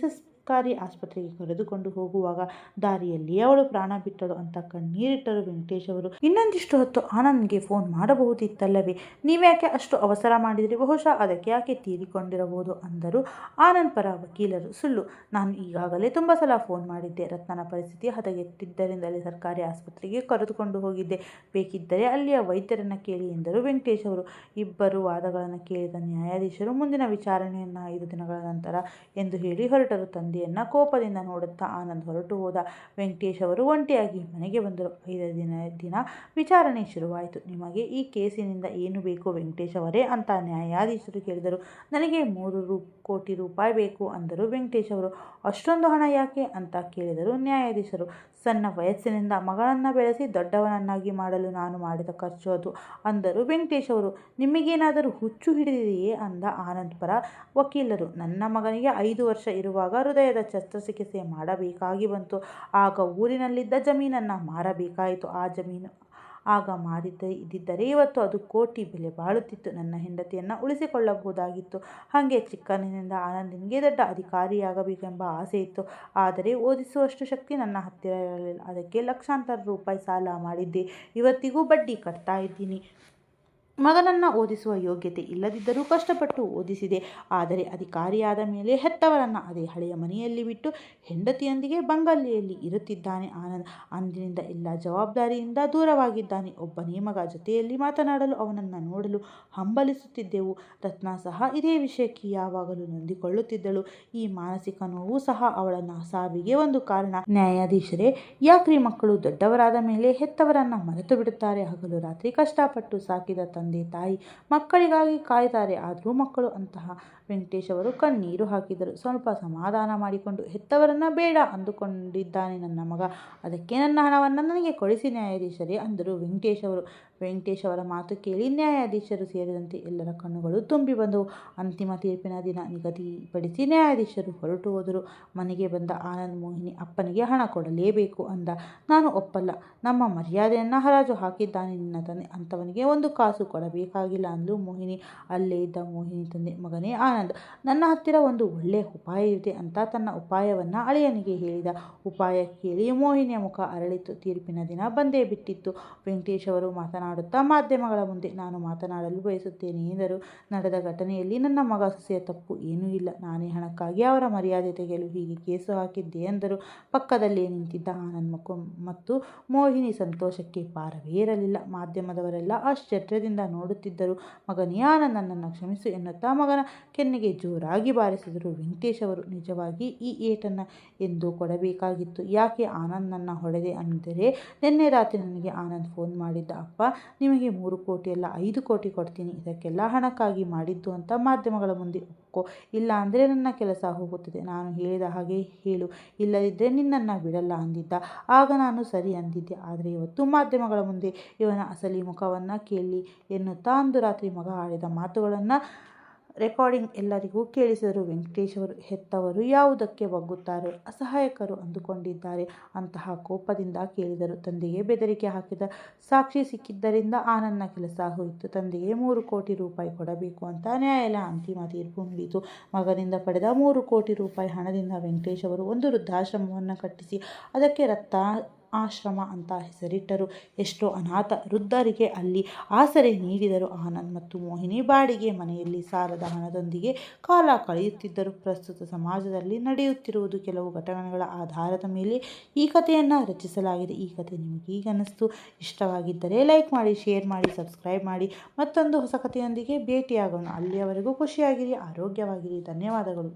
ಸರ್ಕಾರಿ ಆಸ್ಪತ್ರೆಗೆ ಕರೆದುಕೊಂಡು ಹೋಗುವಾಗ ದಾರಿಯಲ್ಲಿ ಅವಳು ಪ್ರಾಣ ಬಿಟ್ಟಳು ಅಂತ ಕಣ್ಣೀರಿಟ್ಟರು ವೆಂಕಟೇಶ್ ಅವರು. ಇನ್ನೊಂದಿಷ್ಟು ಹೊತ್ತು ಆನಂದ್ಗೆ ಫೋನ್ ಮಾಡಬಹುದಿತ್ತಲ್ಲವೇ? ನೀವ್ಯಾಕೆ ಅಷ್ಟು ಅವಸರ ಮಾಡಿದ್ರಿ? ಬಹುಶಃ ಅದಕ್ಕೆ ಯಾಕೆ ತೀರಿಕೊಂಡಿರಬಹುದು ಅಂದರು ಆನಂದ್ ಪರ ವಕೀಲರು. ಸುಳ್ಳು, ನಾನು ಈಗಾಗಲೇ ತುಂಬ ಸಲ ಫೋನ್ ಮಾಡಿದ್ದೆ. ರತ್ನನ ಪರಿಸ್ಥಿತಿ ಹದಗೆಟ್ಟಿದ್ದರಿಂದಲೇ ಸರ್ಕಾರಿ ಆಸ್ಪತ್ರೆಗೆ ಕರೆದುಕೊಂಡು ಹೋಗಿದ್ದೆ. ಬೇಕಿದ್ದರೆ ಅಲ್ಲಿಯ ವೈದ್ಯರನ್ನು ಕೇಳಿ ಎಂದರು ವೆಂಕಟೇಶ್ ಅವರು. ಇಬ್ಬರು ವಾದಗಳನ್ನು ಕೇಳಿದ ನ್ಯಾಯಾಧೀಶರು ಮುಂದಿನ ವಿಚಾರಣೆಯನ್ನು 5 ದಿನಗಳ ನಂತರ ಎಂದು ಹೇಳಿ ಹೊರಟರು. ತಂದೆಯನ್ನ ಕೋಪದಿಂದ ನೋಡುತ್ತಾ ಆನಂದ್ ಹೊರಟು ಹೋದ. ವೆಂಕಟೇಶ್ ಅವರು ಒಂಟಿಯಾಗಿ ಮನೆಗೆ ಬಂದರು. 5ನೇ ದಿನ ವಿಚಾರಣೆ ಶುರುವಾಯಿತು. ನಿಮಗೆ ಈ ಕೇಸಿನಿಂದ ಏನು ಬೇಕು ವೆಂಕಟೇಶ್ ಅವರೇ ಅಂತ ನ್ಯಾಯಾಧೀಶರು ಕೇಳಿದರು. ನನಗೆ 3 ಕೋಟಿ ರೂಪಾಯಿ ಬೇಕು ಅಂದರು ವೆಂಕಟೇಶ್ ಅವರು. ಅಷ್ಟೊಂದು ಹಣ ಯಾಕೆ ಅಂತ ಕೇಳಿದರು ನ್ಯಾಯಾಧೀಶರು. ಸಣ್ಣ ವಯಸ್ಸಿನಿಂದ ಮಗಳನ್ನು ಬೆಳೆಸಿ ದೊಡ್ಡವನನ್ನಾಗಿ ಮಾಡಲು ನಾನು ಮಾಡಿದ ಖರ್ಚು ಅದು ಅಂದರು ವೆಂಕಟೇಶ್ ಅವರು. ನಿಮಗೇನಾದರೂ ಹುಚ್ಚು ಹಿಡಿದಿದೆಯೇ ಅಂದ ಆನಂದ್ ಪರ ವಕೀಲರು. ನನ್ನ ಮಗನಿಗೆ 5 ವರ್ಷ ಇರುವಾಗ ಹೃದಯದ ಶಸ್ತ್ರಚಿಕಿತ್ಸೆ ಮಾಡಬೇಕಾಗಿ ಬಂತು. ಆಗ ಊರಿನಲ್ಲಿದ್ದ ಜಮೀನನ್ನು ಮಾರಬೇಕಾಯಿತು. ಆ ಜಮೀನು ಆಗ ಇದ್ದಿದ್ದರೆ ಇವತ್ತು ಅದು ಕೋಟಿ ಬೆಲೆ ಬಾಳುತ್ತಿತ್ತು. ನನ್ನ ಹೆಂಡತಿಯನ್ನು ಉಳಿಸಿಕೊಳ್ಳಬಹುದಾಗಿತ್ತು. ಹಾಗೆ ಚಿಕ್ಕಂದಿನಿಂದ ಆನಂದನಿಗೆ ದೊಡ್ಡ ಅಧಿಕಾರಿಯಾಗಬೇಕೆಂಬ ಆಸೆ ಇತ್ತು. ಆದರೆ ಓದಿಸುವಷ್ಟು ಶಕ್ತಿ ನನ್ನ ಹತ್ತಿರ ಇರಲಿಲ್ಲ. ಅದಕ್ಕೆ ಲಕ್ಷಾಂತರ ರೂಪಾಯಿ ಸಾಲ ಮಾಡಿದ್ದೆ. ಇವತ್ತಿಗೂ ಬಡ್ಡಿ ಕಟ್ತಾ ಇದ್ದೀನಿ. ಮಗನನ್ನು ಓದಿಸುವ ಯೋಗ್ಯತೆ ಇಲ್ಲದಿದ್ದರೂ ಕಷ್ಟಪಟ್ಟು ಓದಿಸಿದೆ. ಆದರೆ ಅಧಿಕಾರಿಯಾದ ಮೇಲೆ ಹೆತ್ತವರನ್ನು ಅದೇ ಹಳೆಯ ಮನೆಯಲ್ಲಿ ಬಿಟ್ಟು ಹೆಂಡತಿಯೊಂದಿಗೆ ಬಂಗಲೆಯಲ್ಲಿ ಇರುತ್ತಿದ್ದಾನೆ ಆನಂದ್. ಅಂದಿನಿಂದ ಎಲ್ಲ ಜವಾಬ್ದಾರಿಯಿಂದ ದೂರವಾಗಿದ್ದಾನೆ. ಒಬ್ಬನೇ ಮಗ, ಜೊತೆಯಲ್ಲಿ ಮಾತನಾಡಲು ಅವನನ್ನು ನೋಡಲು ಹಂಬಲಿಸುತ್ತಿದ್ದೆವು. ರತ್ನ ಸಹ ಇದೇ ವಿಷಯಕ್ಕೆ ಯಾವಾಗಲೂ ನೊಂದಿಕೊಳ್ಳುತ್ತಿದ್ದಳು. ಈ ಮಾನಸಿಕ ನೋವು ಸಹ ಅವಳ ಸಾವಿಗೆ ಒಂದು ಕಾರಣ. ನ್ಯಾಯಾಧೀಶರೇ, ಯಾಕ್ರಿ ಮಕ್ಕಳು ದೊಡ್ಡವರಾದ ಮೇಲೆ ಹೆತ್ತವರನ್ನ ಮರೆತು ಬಿಡುತ್ತಾರೆ? ಹಗಲು ರಾತ್ರಿ ಕಷ್ಟಪಟ್ಟು ಸಾಕಿದ ತಂದೆ ತಾಯಿ ಮಕ್ಕಳಿಗಾಗಿ ಕಾಯ್ತಾರೆ, ಆದರೂ ಮಕ್ಕಳು ಅಂತಹ ವೆಂಕಟೇಶ್ ಅವರು ಕಣ್ಣೀರು ಹಾಕಿದರು. ಸ್ವಲ್ಪ ಸಮಾಧಾನ ಮಾಡಿಕೊಂಡು, ಹೆತ್ತವರನ್ನ ಬೇಡ ಅಂದುಕೊಂಡಿದ್ದಾನೆ ನನ್ನ ಮಗ, ಅದಕ್ಕೆ ನನ್ನ ಹಣವನ್ನು ನನಗೆ ಕೊಡಿಸಿ ನ್ಯಾಯಾಧೀಶರೇ ಅಂದರು ವೆಂಕಟೇಶ್ ಅವರ ಮಾತು ಕೇಳಿ ನ್ಯಾಯಾಧೀಶರು ಸೇರಿದಂತೆ ಎಲ್ಲರ ಕಣ್ಣುಗಳು ತುಂಬಿ ಬಂದವು. ಅಂತಿಮ ತೀರ್ಪಿನ ದಿನ ನಿಗದಿಪಡಿಸಿ ನ್ಯಾಯಾಧೀಶರು ಹೊರಟು ಹೋದರು. ಮನೆಗೆ ಬಂದ ಆನಂದ್ ಮೋಹಿನಿ ಅಪ್ಪನಿಗೆ ಹಣ ಕೊಡಲೇಬೇಕು ಅಂದ. ನಾನು ಒಪ್ಪಲ್ಲ, ನಮ್ಮ ಮರ್ಯಾದೆಯನ್ನ ಹರಾಜು ಹಾಕಿದ್ದಾನೆ ನಿನ್ನ ತಂದೆ, ಅಂಥವನಿಗೆ ಒಂದು ಕಾಸು ಕೊಡಬೇಕಾಗಿಲ್ಲ ಅಂದ್ಲು ಮೋಹಿನಿ. ಅಲ್ಲೇ ಇದ್ದ ಮೋಹಿನಿ ತಂದೆ, ಮಗನೇ ಆನಂದ್, ನನ್ನ ಹತ್ತಿರ ಒಂದು ಒಳ್ಳೆ ಉಪಾಯ ಇದೆ ಅಂತ ತನ್ನ ಉಪಾಯವನ್ನ ಅಳಿಯನಿಗೆ ಹೇಳಿದ. ಉಪಾಯ ಕೇಳಿ ಮೋಹಿನಿಯ ಮುಖ ಅರಳಿತು. ತೀರ್ಪಿನ ದಿನ ಬಂದೇ ಬಿಟ್ಟಿತ್ತು. ವೆಂಕಟೇಶ್ ಅವರು ಮಾತನಾಡುತ್ತಾ ಮಾಧ್ಯಮಗಳ ಮುಂದೆ ನಾನು ಮಾತನಾಡಲು ಬಯಸುತ್ತೇನೆ ಎಂದರು. ನಡೆದ ಘಟನೆಯಲ್ಲಿ ನನ್ನ ಮಗ ಸೊಸೆಯ ತಪ್ಪು ಏನೂ ಇಲ್ಲ. ನಾನೇ ಹಣಕ್ಕಾಗಿ ಅವರ ಮರ್ಯಾದೆ ತೆಗೆಯಲು ಹೀಗೆ ಕೇಸು ಹಾಕಿದ್ದೆ ಎಂದರು. ಪಕ್ಕದಲ್ಲೇ ನಿಂತಿದ್ದ ಆನಂದ್ ಮತ್ತು ಮೋಹಿನಿ ಸಂತೋಷಕ್ಕೆ ಪಾರವೇ ಇರಲಿಲ್ಲ. ಮಾಧ್ಯಮದವರೆಲ್ಲ ಆಶ್ಚರ್ಯದಿಂದ ನೋಡುತ್ತಿದ್ದರು. ಮಗನೇ ಆನಂದ್, ನನ್ನನ್ನು ಕ್ಷಮಿಸು ಎನ್ನುತ್ತಾ ಮಗನ ಕೆನ್ನೆಗೆ ಜೋರಾಗಿ ಬಾರಿಸಿದರು ವೆಂಕಟೇಶ್ ಅವರು. ನಿಜವಾಗಿ ಈ ಏಟನ್ನು ಎಂದೂ ಕೊಡಬೇಕಾಗಿತ್ತು. ಯಾಕೆ ಆನಂದ್ ನನ್ನ ಹೊಡೆದೆ ಅಂದರೆ, ನಿನ್ನೆ ರಾತ್ರಿ ನನಗೆ ಆನಂದ್ ಫೋನ್ ಮಾಡಿದ್ದ. ಅಪ್ಪ, ನಿಮಗೆ 3 ಕೋಟಿ ಅಲ್ಲ 5 ಕೋಟಿ ಕೊಡ್ತೀನಿ, ಇದಕ್ಕೆಲ್ಲ ಹಣಕ್ಕಾಗಿ ಮಾಡಿದ್ದು ಅಂತ ಮಾಧ್ಯಮಗಳ ಮುಂದೆ ಒಪ್ಕೋ, ಇಲ್ಲ ಅಂದರೆ ನನ್ನ ಕೆಲಸ ಹೋಗುತ್ತದೆ. ನಾನು ಹೇಳಿದ ಹಾಗೆ ಹೇಳು, ಇಲ್ಲದಿದ್ದರೆ ನಿನ್ನನ್ನು ಬಿಡಲ್ಲ ಅಂದಿದ್ದ. ಆಗ ನಾನು ಸರಿ ಅಂದಿದ್ದೆ. ಆದರೆ ಇವತ್ತು ಮಾಧ್ಯಮಗಳ ಮುಂದೆ ಇವನ ಅಸಲಿ ಮುಖವನ್ನು ಕೇಳಿ ಎನ್ನುತ್ತಾ ಅಂದು ರಾತ್ರಿ ಮಗ ಆಡಿದ ಮಾತುಗಳನ್ನು ರೆಕಾರ್ಡಿಂಗ್ ಎಲ್ಲರಿಗೂ ಕೇಳಿಸಿದರು ವೆಂಕಟೇಶ್ ಅವರು. ಹೆತ್ತವರು ಯಾವುದಕ್ಕೆ ಬಗ್ಗುತ್ತಾರೋ, ಅಸಹಾಯಕರು ಅಂದುಕೊಂಡಿದ್ದಾರೆ. ಅಂತಹ ಕೋಪದಿಂದ ಕೇಳಿದರು. ತಂದೆಗೆ ಬೆದರಿಕೆ ಹಾಕಿದ ಸಾಕ್ಷಿ ಸಿಕ್ಕಿದ್ದರಿಂದ ಆನಂದ್ನ ಕೆಲಸ ಹೋಯಿತು. ತಂದೆಗೆ 3 ಕೋಟಿ ರೂಪಾಯಿ ಕೊಡಬೇಕು ಅಂತ ನ್ಯಾಯಾಲಯ ಅಂತಿಮ ತೀರ್ಪು ನೀಡಿತು. ಮಗನಿಂದ ಪಡೆದ 3 ಕೋಟಿ ರೂಪಾಯಿ ಹಣದಿಂದ ವೆಂಕಟೇಶ್ ಅವರು ಒಂದು ವೃದ್ಧಾಶ್ರಮವನ್ನು ಕಟ್ಟಿಸಿ ಅದಕ್ಕೆ ರತ್ನ ಆಶ್ರಮ ಅಂತ ಹೆಸರಿಟ್ಟರು. ಎಷ್ಟೋ ಅನಾಥ ವೃದ್ಧರಿಗೆ ಅಲ್ಲಿ ಆಸರೆ ನೀಡಿದರು. ಆನಂದ್ ಮತ್ತು ಮೋಹಿನಿ ಬಾಡಿಗೆ ಮನೆಯಲ್ಲಿ ಸಾಲದ ಹಣದೊಂದಿಗೆ ಕಾಲ ಕಳೆಯುತ್ತಿದ್ದರು. ಪ್ರಸ್ತುತ ಸಮಾಜದಲ್ಲಿ ನಡೆಯುತ್ತಿರುವುದು ಕೆಲವು ಘಟನೆಗಳ ಆಧಾರದ ಮೇಲೆ ಈ ಕಥೆಯನ್ನು ರಚಿಸಲಾಗಿದೆ. ಈ ಕಥೆ ನಿಮಗೀಗನ್ನಿಸ್ತು? ಇಷ್ಟವಾಗಿದ್ದರೆ ಲೈಕ್ ಮಾಡಿ, ಶೇರ್ ಮಾಡಿ, ಸಬ್ಸ್ಕ್ರೈಬ್ ಮಾಡಿ. ಮತ್ತೊಂದು ಹೊಸ ಕಥೆಯೊಂದಿಗೆ ಭೇಟಿಯಾಗೋಣ. ಅಲ್ಲಿಯವರೆಗೂ ಖುಷಿಯಾಗಿರಿ, ಆರೋಗ್ಯವಾಗಿರಿ. ಧನ್ಯವಾದಗಳು.